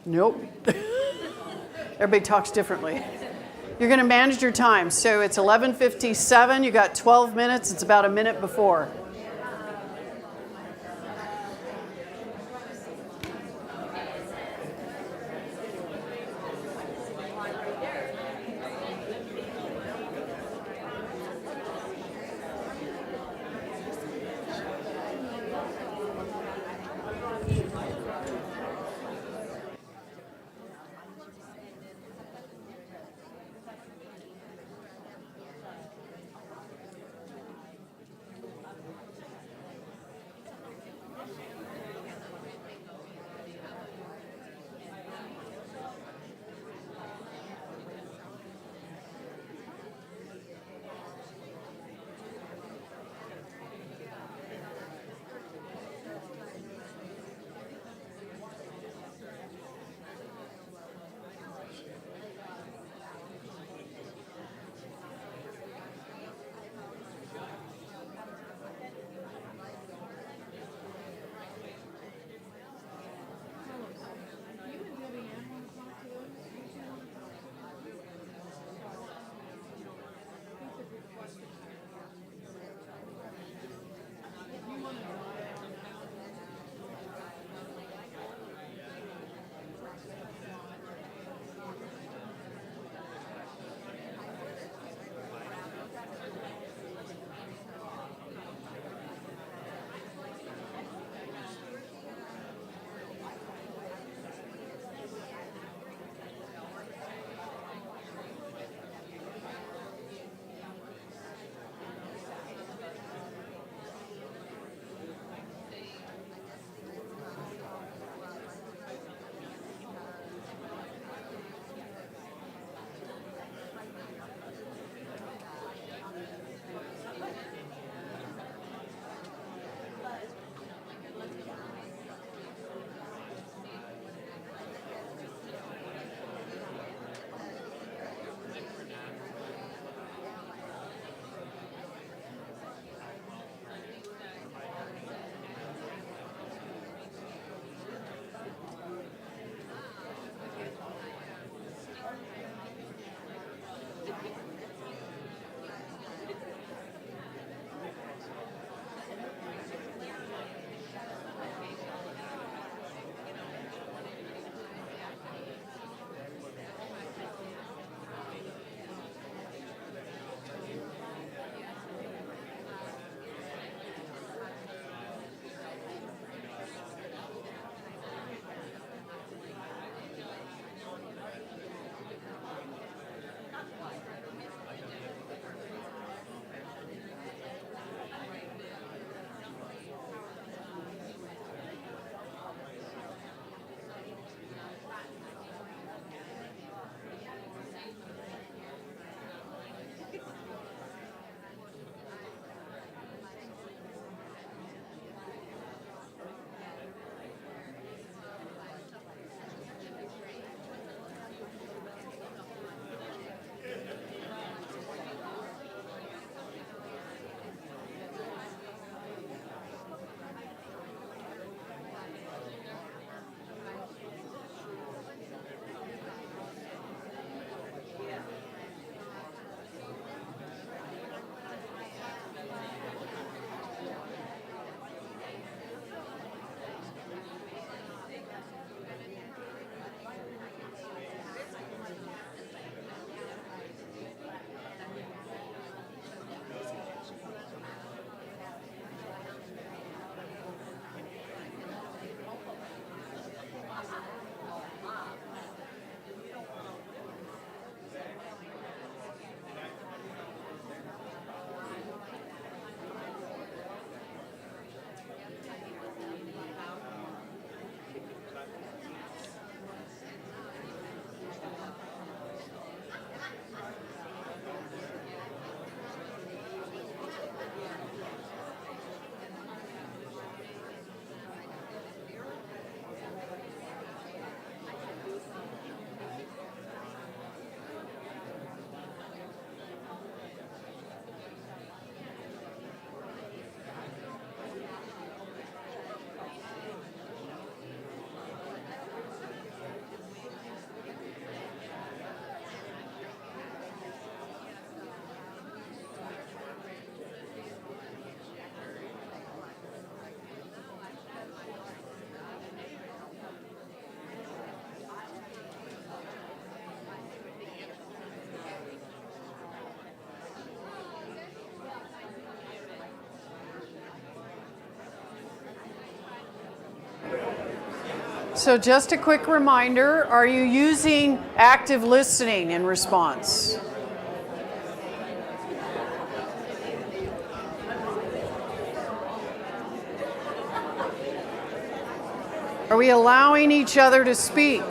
Nope. Everybody talks differently. You're going to manage your time. So it's 11:57. You got 12 minutes. It's about a minute before. So just a quick reminder, are you using active listening in response? Are we allowing each other to speak?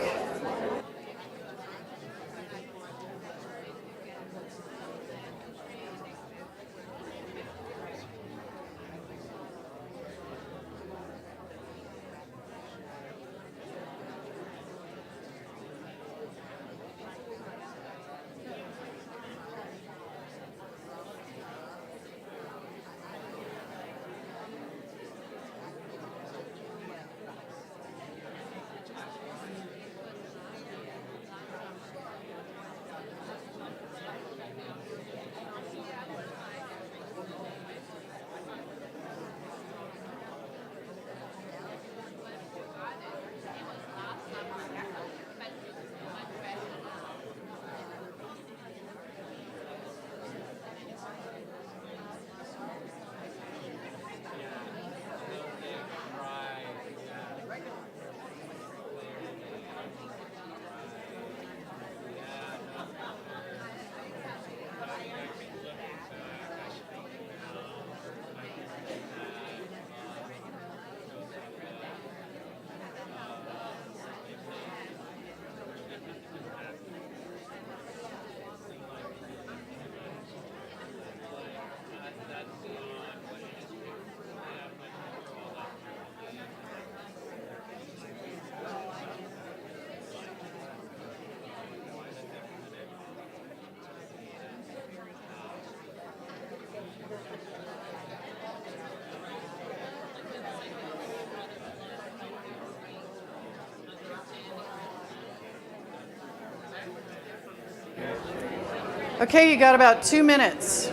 Okay, you got about 2 minutes.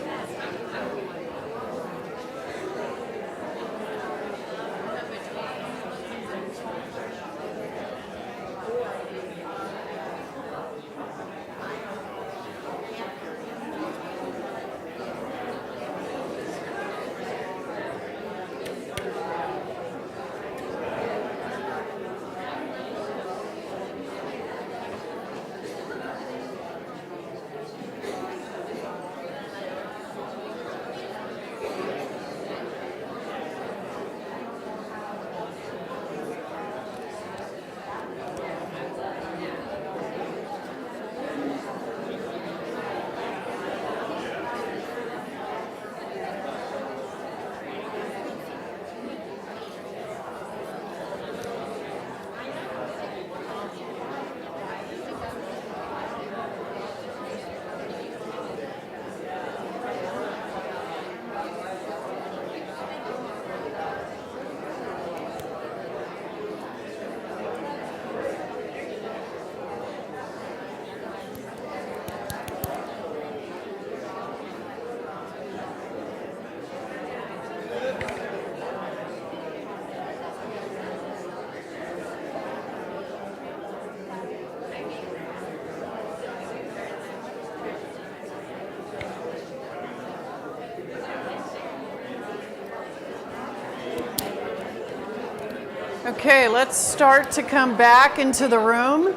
Okay, let's start to come back into the room.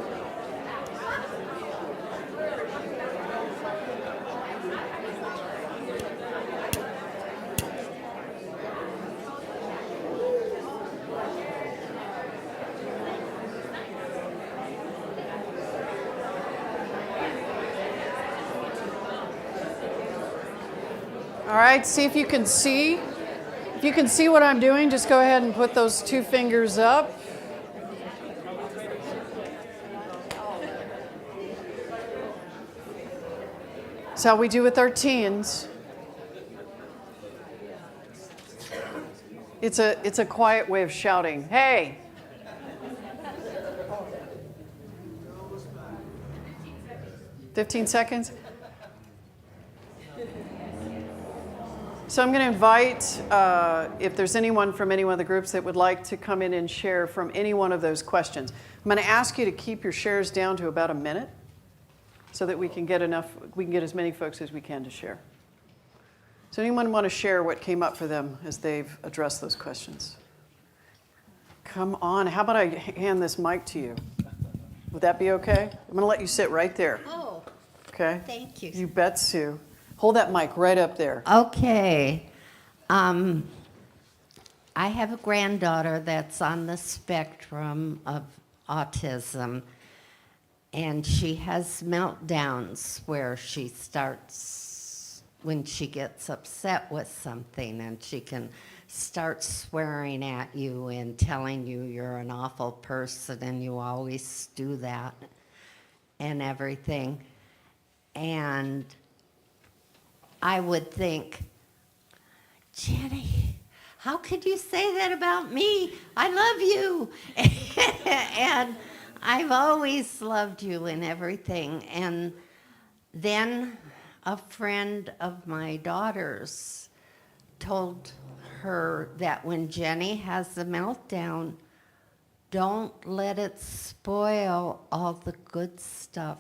All right, see if you can see. If you can see what I'm doing, just go ahead and put those 2 fingers up. That's how we do with our teens. It's a quiet way of shouting, hey. "15 seconds? So I'm going to invite, if there's anyone from any one of the groups that would like to come in and share from any one of those questions. I'm going to ask you to keep your shares down to about a minute so that we can get as many folks as we can to share. So anyone want to share what came up for them as they've addressed those questions? Come on, how about I hand this mic to you? Would that be okay? I'm going to let you sit right there. Oh, Okay? thank you. You bet, Sue. Hold that mic right up there. Okay. I have a granddaughter that's on the spectrum of autism, and she has meltdowns where she starts, when she gets upset with something, and she can start swearing at you and telling you you're an awful person and you always do that and everything. And I would think, Jenny, how could you say that about me? I love you. And I've always loved you and everything. And then a friend of my daughter's told her that when Jenny has a meltdown, don't let it spoil all the good stuff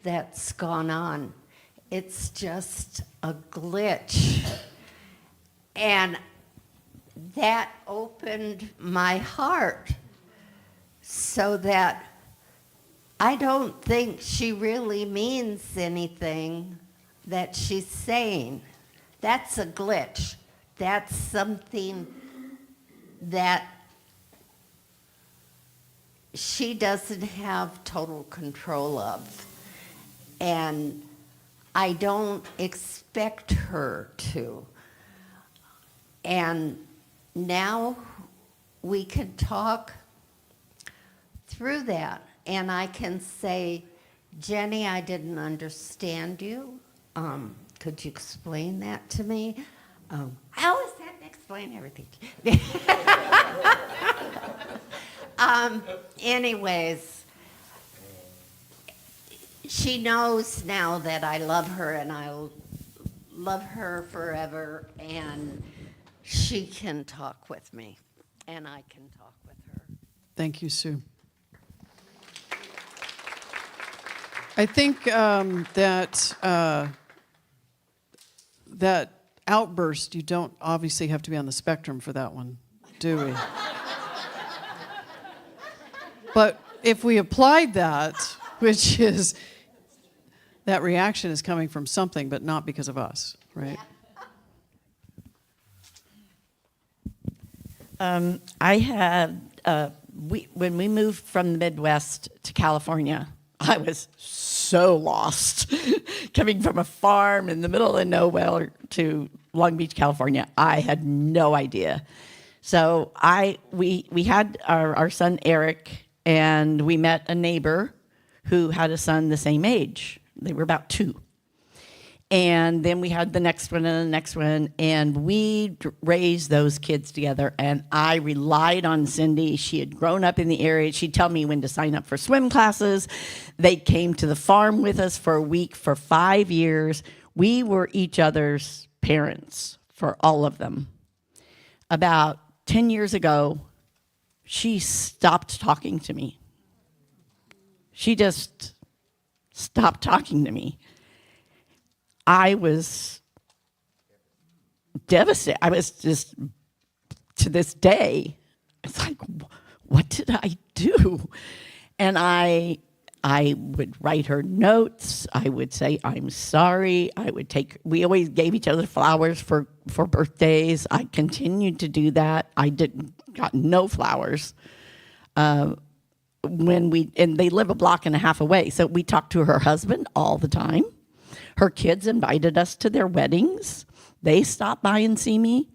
that's gone on. It's just a glitch. And that opened my heart so that I don't think she really means anything that she's saying. That's a glitch. That's something that she doesn't have total control of. And I don't expect her to. And now we can talk through that. And I can say, Jenny, I didn't understand you. Could you explain that to me? I always have to explain everything. Anyways, she knows now that I love her and I'll love her forever, and she can talk with me and I can talk with her. Thank you, Sue. I think that outburst, you don't obviously have to be on the spectrum for that one, do we? But if we applied that, which is that reaction is coming from something, but not because of us, right? I had, when we moved from the Midwest to California, I was so lost. Coming from a farm in the middle of nowhere to Long Beach, California, I had no idea. So we had our son Eric, and we met a neighbor who had a son the same age. They were about 2. And then we had the next one and the next one, and we raised those kids together, and I relied on Cindy. She had grown up in the area. She'd tell me when to sign up for swim classes. They came to the farm with us for a week for 5 years. We were each other's parents for all of them. About 10 years ago, she stopped talking to me. She just stopped talking to me. I was devastated. I was just, to this day, it's like, what did I do? And I would write her notes. I would say, I'm sorry. We always gave each other flowers for birthdays. I continued to do that. I got no flowers. And they live a block and a half away. So we talked to her husband all the time. Her kids invited us to their weddings. They stopped by and see me.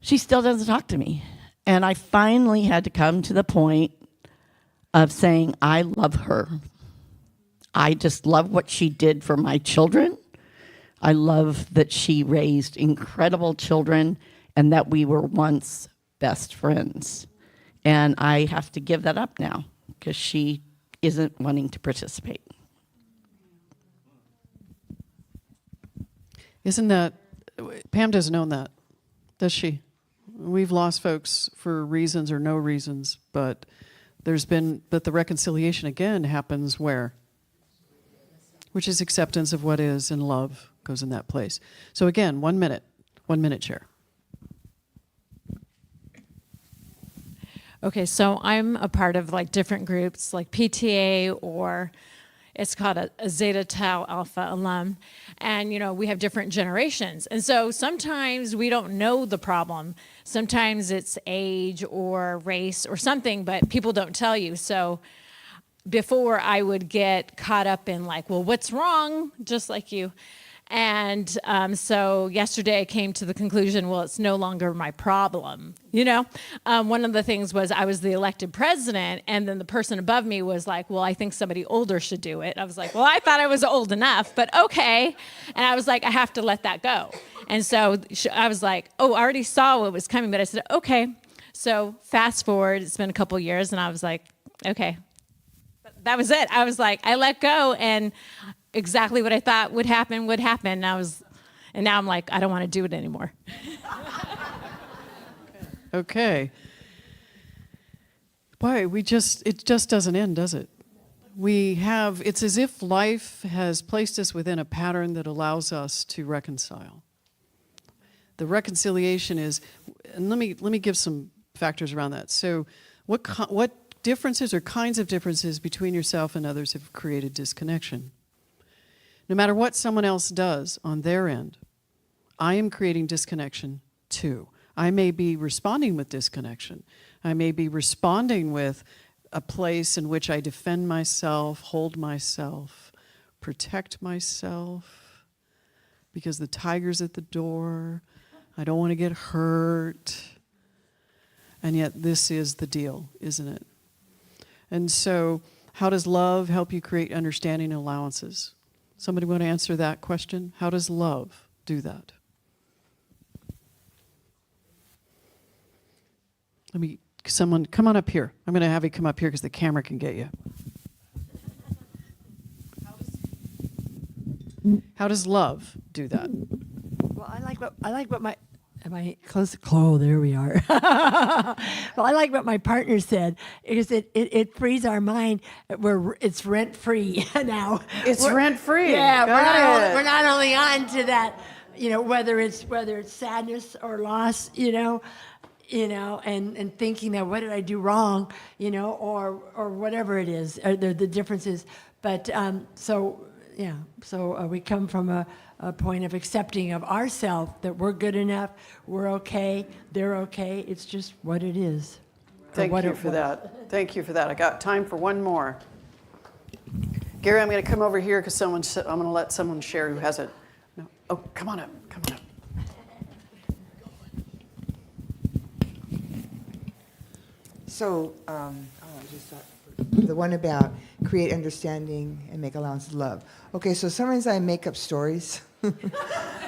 She still doesn't talk to me. And I finally had to come to the point of saying, I love her. I just love what she did for my children. I love that she raised incredible children and that we were once best friends. And I have to give that up now because she isn't wanting to participate. Isn't that, Pam doesn't own that, does she? We've lost folks for reasons or no reasons, but the reconciliation again happens where? Which is acceptance of what is, and love goes in that place. So again, 1 minute, 1 minute share. Okay, so I'm a part of like different groups like PTA, or it's called a Zeta Tau Alpha alum. And, you know, we have different generations. And so sometimes we don't know the problem. Sometimes it's age or race or something, but people don't tell you. So before I would get caught up in like, well, what's wrong? Just like you. And so yesterday I came to the conclusion, well, it's no longer my problem. You know, one of the things was I was the elected president, and then the person above me was like, well, I think somebody older should do it. I was like, well, I thought I was old enough, but okay. And I was like, I have to let that go. And so I was like, oh, I already saw what was coming, but I said, okay. So fast forward, it's been a couple years, and I was like, okay. That was it. I was like, I let go, and exactly what I thought would happen. And now I'm like, I don't want to do it anymore. Okay. Boy, it just doesn't end, does it? It's as if life has placed us within a pattern that allows us to reconcile. The reconciliation is, and let me give some factors around that. So what differences or kinds of differences between yourself and others have created disconnection? No matter what someone else does on their end, I am creating disconnection too. I may be responding with disconnection. I may be responding with a place in which I defend myself, hold myself, protect myself, because the tiger's at the door. I don't want to get hurt. And yet this is the deal, isn't it? And so how does love help you create understanding and allowances? Somebody want to answer that question? How does love do that? Someone come on up here. I'm going to have you come up here because the camera can get you. How does love do that? Well, I like what my. Am I close? Oh, there we are. Well, I like what my partner said, because it frees our mind. It's rent free now. It's rent free. Yeah, we're not only on to that, you know, whether it's sadness or loss, you know, and thinking that what did I do wrong, you know, or whatever it is, the differences. But so we come from a point of accepting of ourselves, that we're good enough, we're okay, they're okay. It's just what it is. Thank you for that. Thank you for that. I got time for one more. Gary, I'm going to come over here because I'm going to let someone share who hasn't. No. Oh, come on up. Come on up. So, I just thought the one about create understanding and make allowances love. Okay, so sometimes I make up stories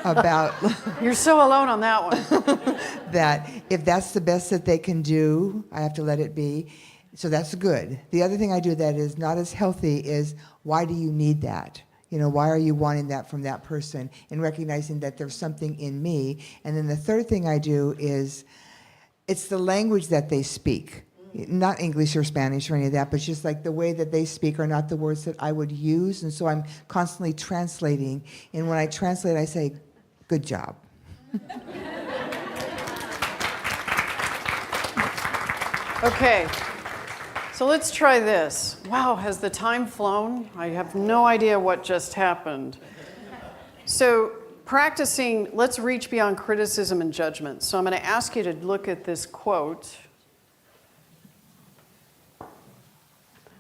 about. You're so alone on that one. That if that's the best that they can do, I have to let it be. So that's good. The other thing I do that is not as healthy is, why do you need that? You know, why are you wanting that from that person? And recognizing that there's something in me. And then the third thing I do is, it's the language that they speak. Not English or Spanish or any of that, but just like the way that they speak are not the words that I would use. And so I'm constantly translating. And when I translate, I say, good job. Okay, so let's try this. Wow, has the time flown? I have no idea what just happened. So practicing, let's reach beyond criticism and judgment. So I'm going to ask you to look at this quote.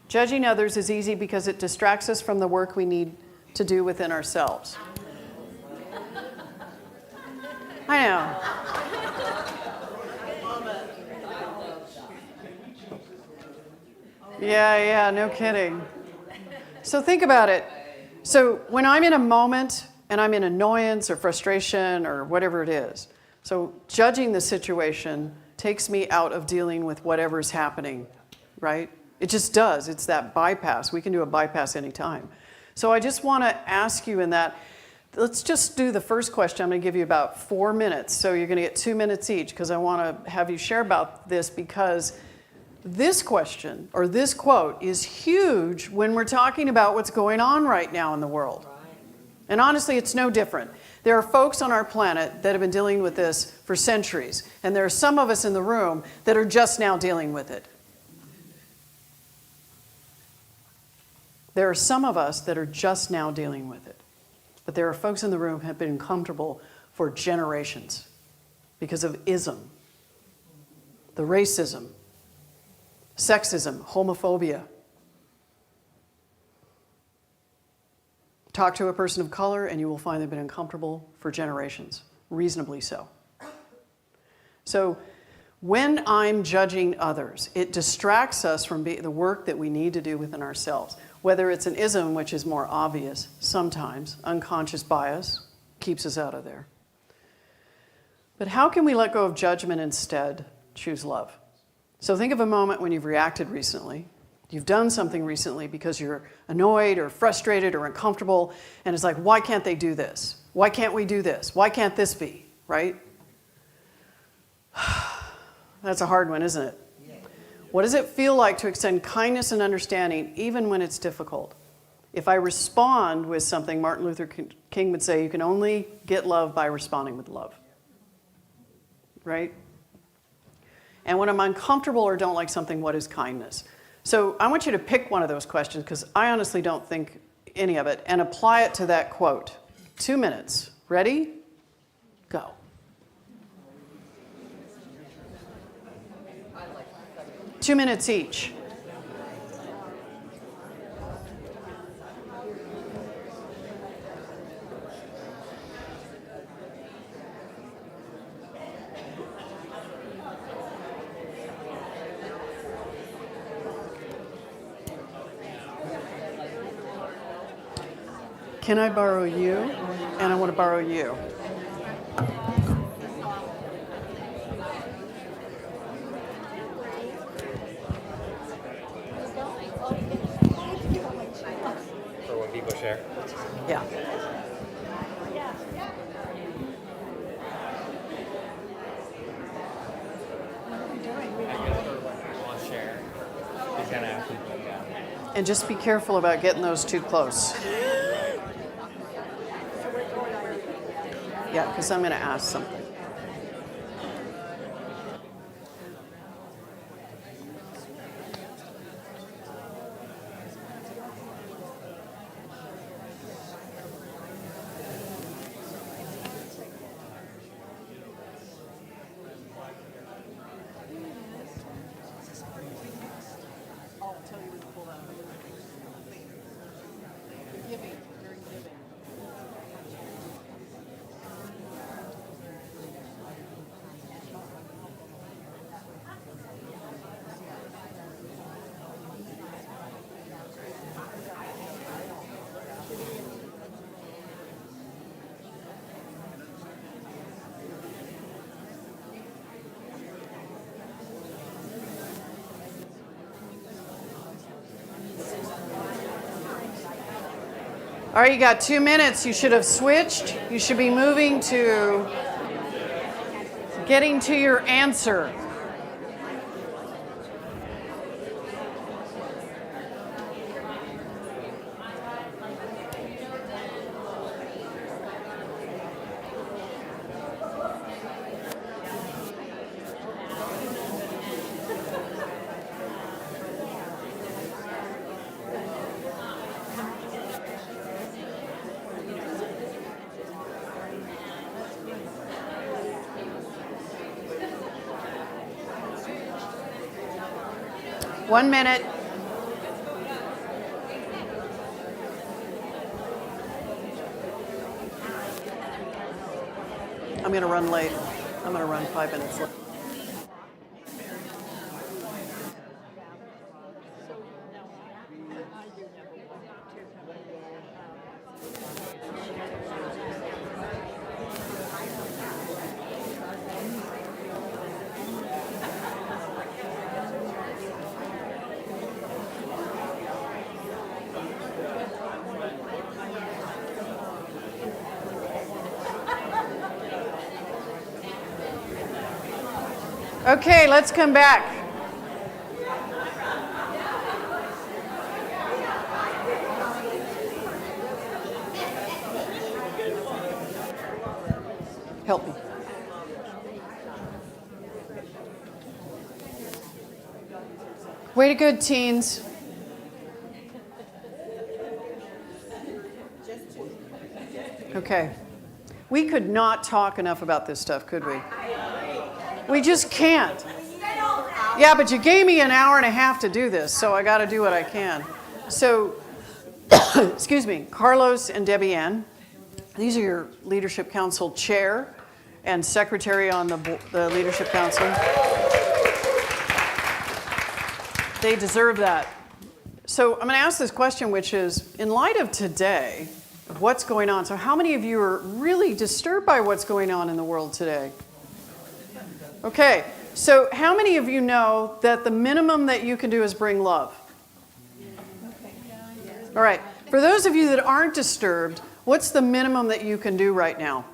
Judging others is easy because it distracts us from the work we need to do within ourselves. I know. Yeah, no kidding. So think about it. So when I'm in a moment and I'm in annoyance or frustration or whatever it is, so judging the situation takes me out of dealing with whatever's happening, right? It just does. It's that bypass. We can do a bypass anytime. So I just want to ask you in that, let's just do the first question. I'm going to give you about 4 minutes. So you're going to get 2 minutes each, because I want to have you share about this, because this question or this quote is huge when we're talking about what's going on right now in the world. And honestly, it's no different. There are folks on our planet that have been dealing with this for centuries, and there are some of us in the room that are just now dealing with it. There are some of us that are just now dealing with it. But there are folks in the room who have been comfortable for generations because of ism, the racism, sexism, homophobia. Talk to a person of color and you will find they've been uncomfortable for generations, reasonably so. So when I'm judging others, it distracts us from the work that we need to do within ourselves. Whether it's an ism, which is more obvious sometimes, unconscious bias keeps us out of there. But how can we let go of judgment instead choose love? So think of a moment when you've reacted recently. You've done something recently because you're annoyed or frustrated or uncomfortable, and it's like, why can't they do this? Why can't we do this? Why can't this be, right? That's a hard one, isn't it? What does it feel like to extend kindness and understanding even when it's difficult? If I respond with something, Martin Luther King would say, you can only get love by responding with love. Right? And when I'm uncomfortable or don't like something, what is kindness? So I want you to pick one of those questions, because I honestly don't think any of it, and apply it to that quote. 2 minutes. Ready? Go. Two minutes each. Can I borrow you? And I want to borrow you. For when people share? Yeah. And just be careful about getting those too close. Yeah, because I'm going to ask something. All right, you got 2 minutes. You should have switched. You should be moving to getting to your answer. One minute. I'm going to run late. I'm going to run 5 minutes late. Okay, let's come back. Help me. Way to good, teens. Okay. We could not talk enough about this stuff, could we? We just can't. Yeah, but you gave me an hour and a half to do this, so I got to do what I can. So, excuse me, Carlos and Debbie Ann, these are your Leadership Council chair and secretary on the Leadership Council. They deserve that. So I'm going to ask this question, which is, in light of today, what's going on? So how many of you are really disturbed by what's going on in the world today? Okay, so how many of you know that the minimum that you can do is bring love? All right, for those of you that aren't disturbed, what's the minimum that you can do right now?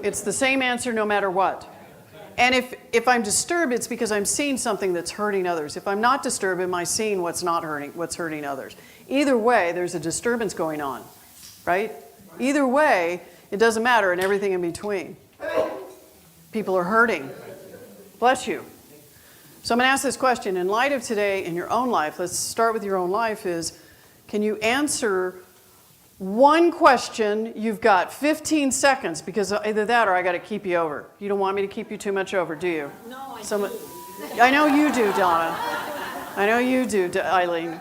It's the same answer no matter what. And if I'm disturbed, it's because I'm seeing something that's hurting others. If I'm not disturbed, am I seeing what's hurting others? Either way, there's a disturbance going on, right? Either way, it doesn't matter, and everything in between. People are hurting. Bless you. So I'm going to ask this question. In light of today, in your own life, let's start with your own life, is can you answer one question? You've got 15 seconds, because either that or I got to keep you over. You don't want me to keep you too much over, do you? No, I know you do, Donna. I know you do, Eileen.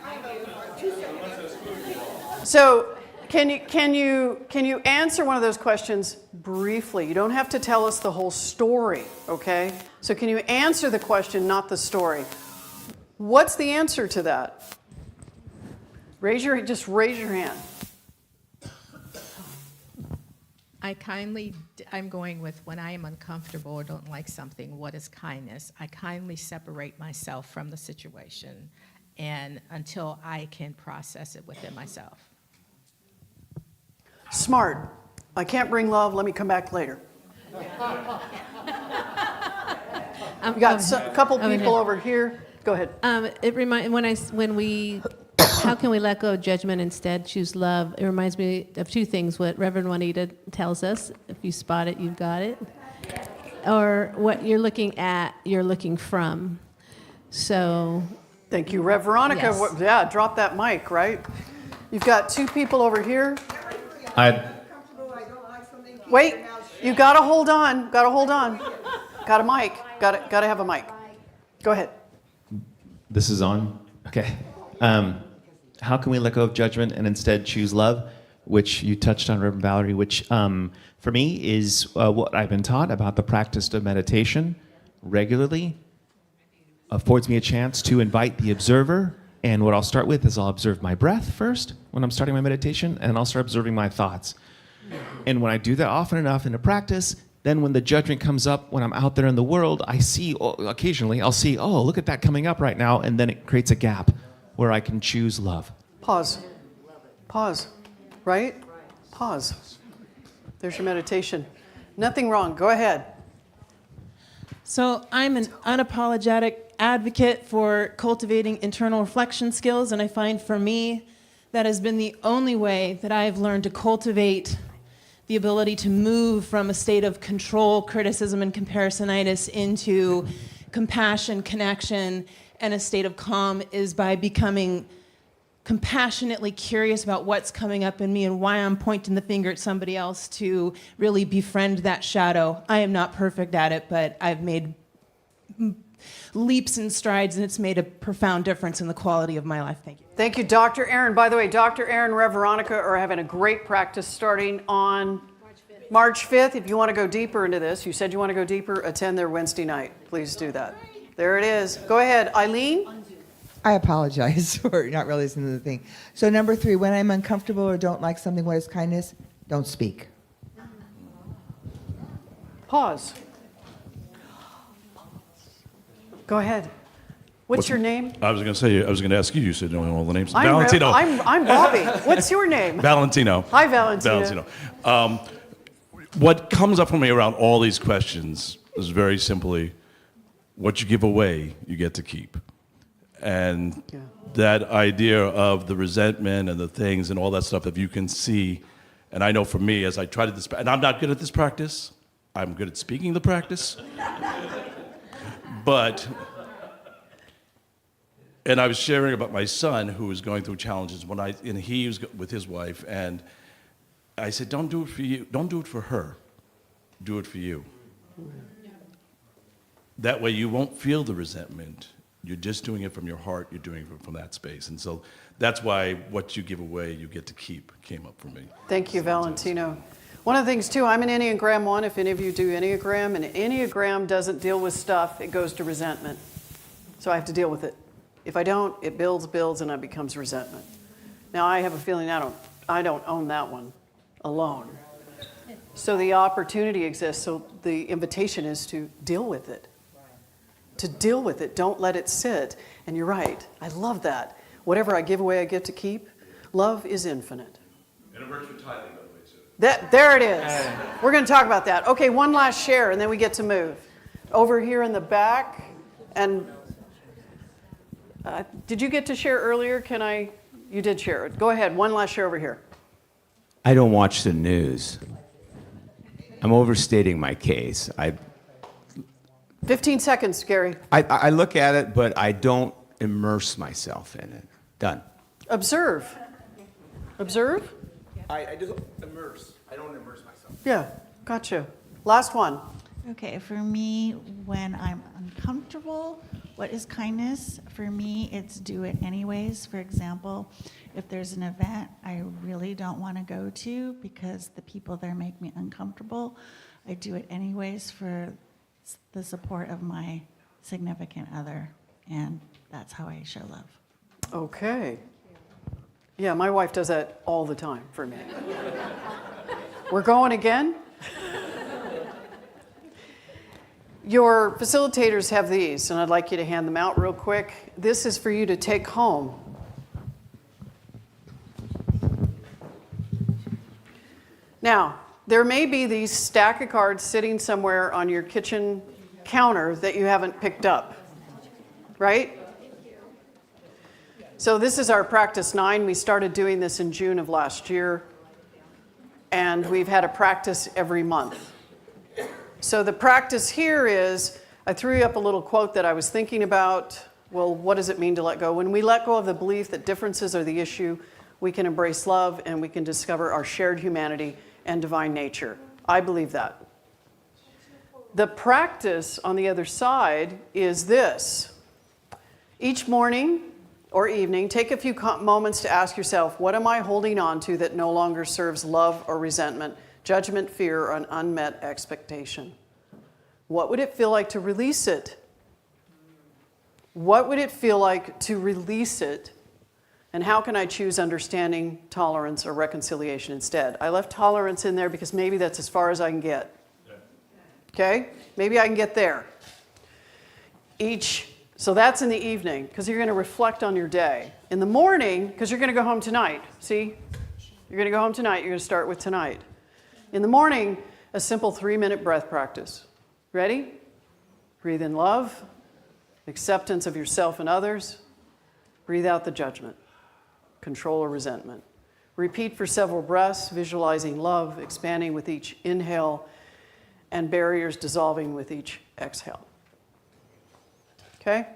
So can you answer one of those questions briefly? You don't have to tell us the whole story, okay? So can you answer the question, not the story? What's the answer to that? Just raise your hand. I'm going with when I am uncomfortable or don't like something, what is kindness? I kindly separate myself from the situation and until I can process it within myself. Smart. I can't bring love. Let me come back later. We got a couple people over here. Go ahead. How can we let go of judgment, instead choose love? It reminds me of two things. What Reverend Juanita tells us: if you spot it, you've got it. Or what you're looking at, you're looking from. So. Thank you, Rev Veronica. Yes. Yeah, drop that mic, right? You've got two people over here. Wait, you gotta hold on. Got a mic. Gotta have a mic. Go ahead. This is on? Okay. How can we let go of judgment and instead choose love? Which you touched on, Reverend Valerie, which for me is what I've been taught about the practice of meditation regularly. Affords me a chance to invite the observer. And what I'll start with is I'll observe my breath first when I'm starting my meditation, and I'll start observing my thoughts. And when I do that often enough in a practice, then when the judgment comes up, when I'm out there in the world, occasionally I'll see, oh, look at that coming up right now, and then it creates a gap where I can choose love. Pause. Right? Pause. There's your meditation. Nothing wrong. Go ahead. So I'm an unapologetic advocate for cultivating internal reflection skills, and I find for me that has been the only way that I've learned to cultivate the ability to move from a state of control, criticism, and comparisonitis into compassion, connection, and a state of calm is by becoming compassionately curious about what's coming up in me and why I'm pointing the finger at somebody else to really befriend that shadow. I am not perfect at it, but I've made leaps and strides, and it's made a profound difference in the quality of my life. Thank you. Thank you, Dr. Aaron. By the way, Dr. Aaron and Rev Veronica are having a great practice starting on March 5th. If you want to go deeper into this, you said you want to go deeper, attend their Wednesday night. Please do that. There it is. Go ahead. Eileen? I apologize for not really listening to the thing. So number 3, when I'm uncomfortable or don't like something, what is kindness? Don't speak. Pause. Go ahead. What's your name? I was going to ask you. You said knowing all the names. I'm Valentino. I'm Bobbi. What's your name? Valentino. Hi, Valentino. What comes up for me around all these questions is very simply, what you give away, you get to keep. And that idea of the resentment and the things and all that stuff, if you can see And I know for me, as I try to, and I'm not good at this practice, I'm good at speaking the practice, but, and I was sharing about my son who was going through challenges and he was with his wife, and I said, don't do it for you, don't do it for her, do it for you. That way you won't feel the resentment. You're just doing it from your heart, you're doing it from that space. And so that's why what you give away, you get to keep, came up for me. Thank you, Valentino. One of the things, too, I'm an Enneagram 1, if any of you do Enneagram, and Enneagram doesn't deal with stuff, it goes to resentment. So I have to deal with it. If I don't, it builds, and it becomes resentment. Now, I have a feeling I don't own that one alone. So the opportunity exists, so the invitation is to deal with it. To deal with it, don't let it sit. And you're right, I love that. Whatever I give away, I get to keep. Love is infinite. And it works for tithing, by the way, too. There it is. We're going to talk about that. Okay, one last share, and then we get to move. Over here in the back, and did you get to share earlier? You did share it. Go ahead, one last share over here. I don't watch the news. I'm overstating my case. 15 seconds, Gary. I look at it, but I don't immerse myself in it. Done. Observe. Observe? I just immerse. I don't immerse myself. Yeah, gotcha. Last one. Okay, for me, when I'm uncomfortable, what is kindness? For me, it's do it anyways. For example, if there's an event I really don't want to go to because the people there make me uncomfortable, I do it anyways for the support of my significant other, and that's how I show love. Okay. Yeah, my wife does that all the time for me. We're going again? Your facilitators have these, and I'd like you to hand them out real quick. This is for you to take home. Now, there may be these stack of cards sitting somewhere on your kitchen counter that you haven't picked up, right? So this is our practice 9. We started doing this in June of last year, and we've had a practice every month. So the practice here is, I threw you up a little quote that I was thinking about. Well, what does it mean to let go? When we let go of the belief that differences are the issue, we can embrace love and we can discover our shared humanity and divine nature. I believe that. The practice on the other side is this. Each morning or evening, take a few moments to ask yourself, what am I holding on to that no longer serves love or resentment, judgment, fear, or an unmet expectation? What would it feel like to release it? What would it feel like to release it? And how can I choose understanding, tolerance, or reconciliation instead? I left tolerance in there because maybe that's as far as I can get. Okay? Maybe I can get there. So that's in the evening, because you're going to reflect on your day. In the morning, because you're going to go home tonight. See? You're going to go home tonight. You're going to start with tonight. In the morning, a simple 3-minute breath practice. Ready? Breathe in love, acceptance of yourself and others. Breathe out the judgment, control or resentment. Repeat for several breaths, visualizing love expanding with each inhale and barriers dissolving with each exhale. Okay?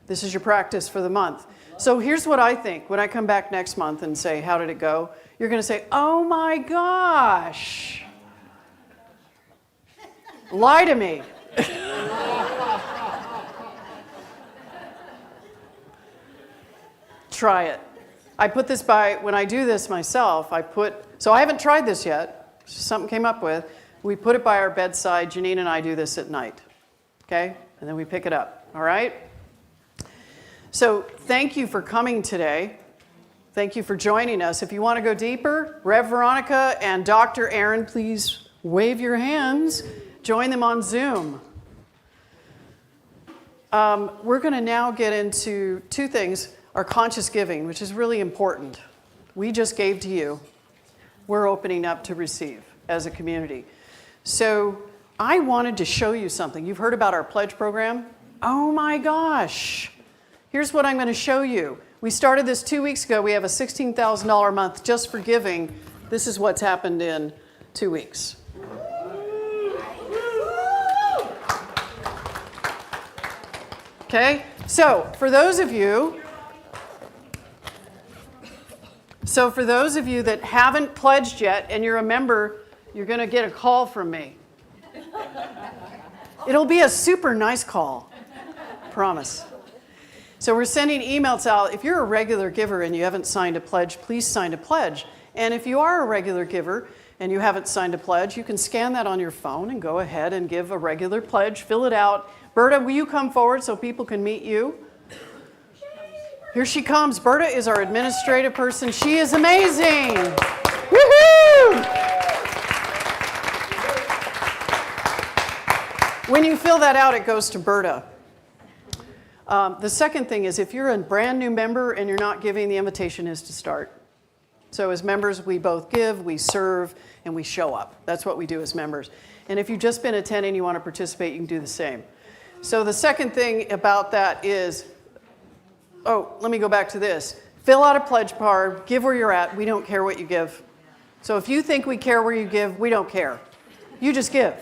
This is your practice for the month. So here's what I think. When I come back next month and say, how did it go? You're going to say, oh my gosh. Lie to me. Try it. I put this when I do this myself, so I haven't tried this yet. Something came up with. We put it by our bedside. Janine and I do this at night. Okay? And then we pick it up. All right? So thank you for coming today. Thank you for joining us. If you want to go deeper, Rev Veronica and Dr. Aaron, please wave your hands. Join them on Zoom. We're going to now get into 2 things. Our conscious giving, which is really important. We just gave to you. We're opening up to receive as a community. So I wanted to show you something. You've heard about our pledge program? Oh my gosh. Here's what I'm going to show you. We started this 2 weeks ago. We have a $16,000 a month just for giving This is what's happened in 2 weeks. Okay, so for those of you that haven't pledged yet and you're a member, you're going to get a call from me. It'll be a super nice call, promise. So we're sending emails out. If you're a regular giver and you haven't signed a pledge, please sign a pledge. And if you are a regular giver and you haven't signed a pledge, you can scan that on your phone and go ahead and give a regular pledge, fill it out. Berta, will you come forward so people can meet you? Here she comes. Berta is our administrative person. She is amazing. Woohoo! When you fill that out, it goes to Berta. The second thing is if you're a brand new member and you're not giving, the invitation is to start. So as members, we both give, we serve, and we show up. That's what we do as members. And if you've just been attending and you want to participate, you can do the same. So the second thing about that is, let me go back to this. Fill out a pledge card, give where you're at. We don't care what you give. So if you think we care where you give, we don't care. You just give.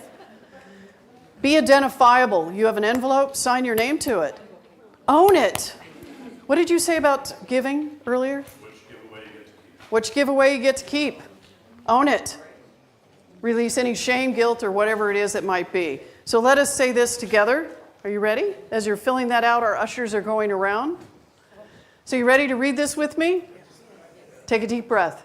Be identifiable. You have an envelope, sign your name to it. Own it. What did you say about giving earlier? Which giveaway you get to keep. Own it. Release any shame, guilt, or whatever it is that might be. So let us say this together. Are you ready? As you're filling that out, our ushers are going around. So you ready to read this with me? Take a deep breath.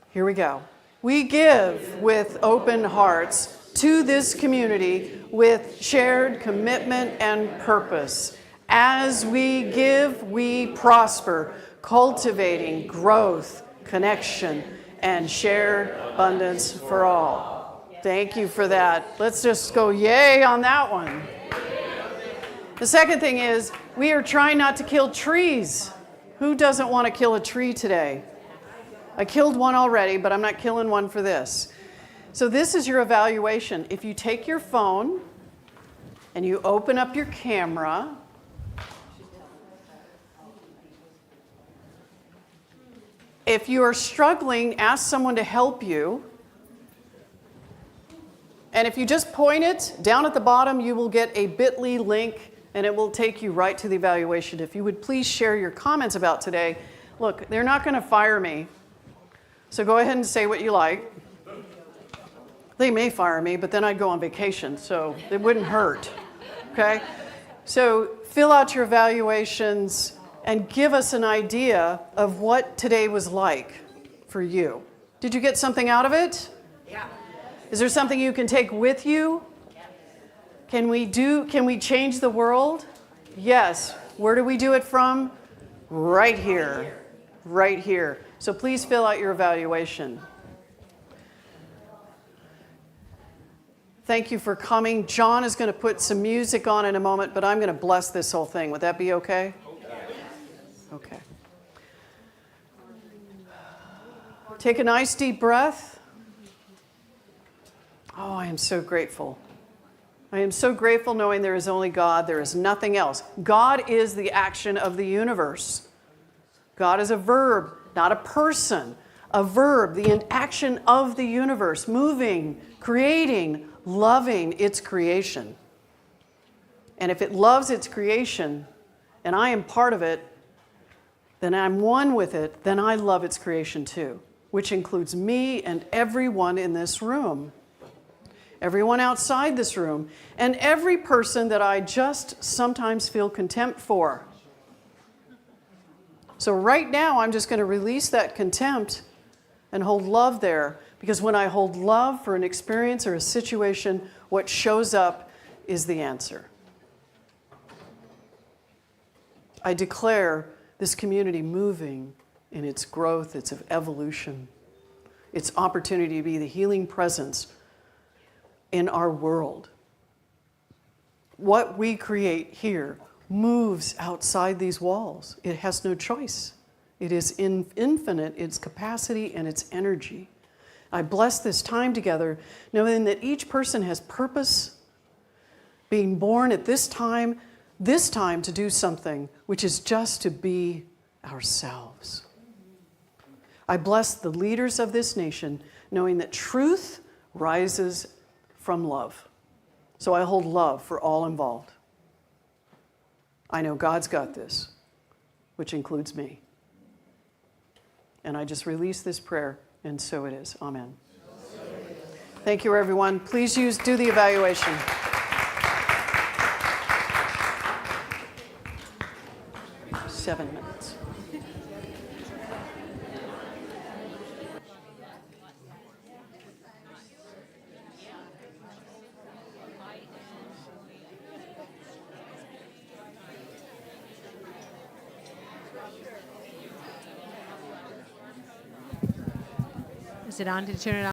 Here we go. We give with open hearts to this community with shared commitment and purpose. As we give, we prosper, cultivating growth, connection, and shared abundance for all. Thank you for that. Let's just go yay on that one. The second thing is, we are trying not to kill trees. Who doesn't want to kill a tree today? I killed one already, but I'm not killing one for this. So this is your evaluation. If you take your phone and you open up your camera, if you are struggling, ask someone to help you. And if you just point it down at the bottom, you will get a bit.ly link and it will take you right to the evaluation. If you would please share your comments about today. Look, they're not going to fire me. So go ahead and say what you like. They may fire me, but then I'd go on vacation, so it wouldn't hurt. Okay? So fill out your evaluations and give us an idea of what today was like for you. Did you get something out of it? Yeah. Is there something you can take with you? Can we change the world? Yes. Where do we do it from? Right here. Right here. So please fill out your evaluation. Thank you for coming. John is going to put some music on in a moment, but I'm going to bless this whole thing. Would that be okay? Okay. Take a nice deep breath. Oh, I am so grateful. I am so grateful knowing there is only God. There is nothing else. God is the action of the universe. God is a verb, not a person. A verb, the action of the universe, moving, creating, loving its creation. And if it loves its creation, and I am part of it, then I'm one with it, then I love its creation too, which includes me and everyone in this room, everyone outside this room, and every person that I just sometimes feel contempt for. So right now, I'm just going to release that contempt and hold love there, because when I hold love for an experience or a situation, what shows up is the answer. I declare this community moving in its growth, its evolution, its opportunity to be the healing presence in our world. What we create here moves outside these walls. It has no choice. It is infinite, its capacity and its energy. I bless this time together, knowing that each person has purpose, being born at this time to do something, which is just to be ourselves. I bless the leaders of this nation, knowing that truth rises from love. So I hold love for all involved. I know God's got this, which includes me. And I just release this prayer, and so it is. Amen. Thank you, everyone. Please do the evaluation. Seven minutes. Is it on? Did you turn it on?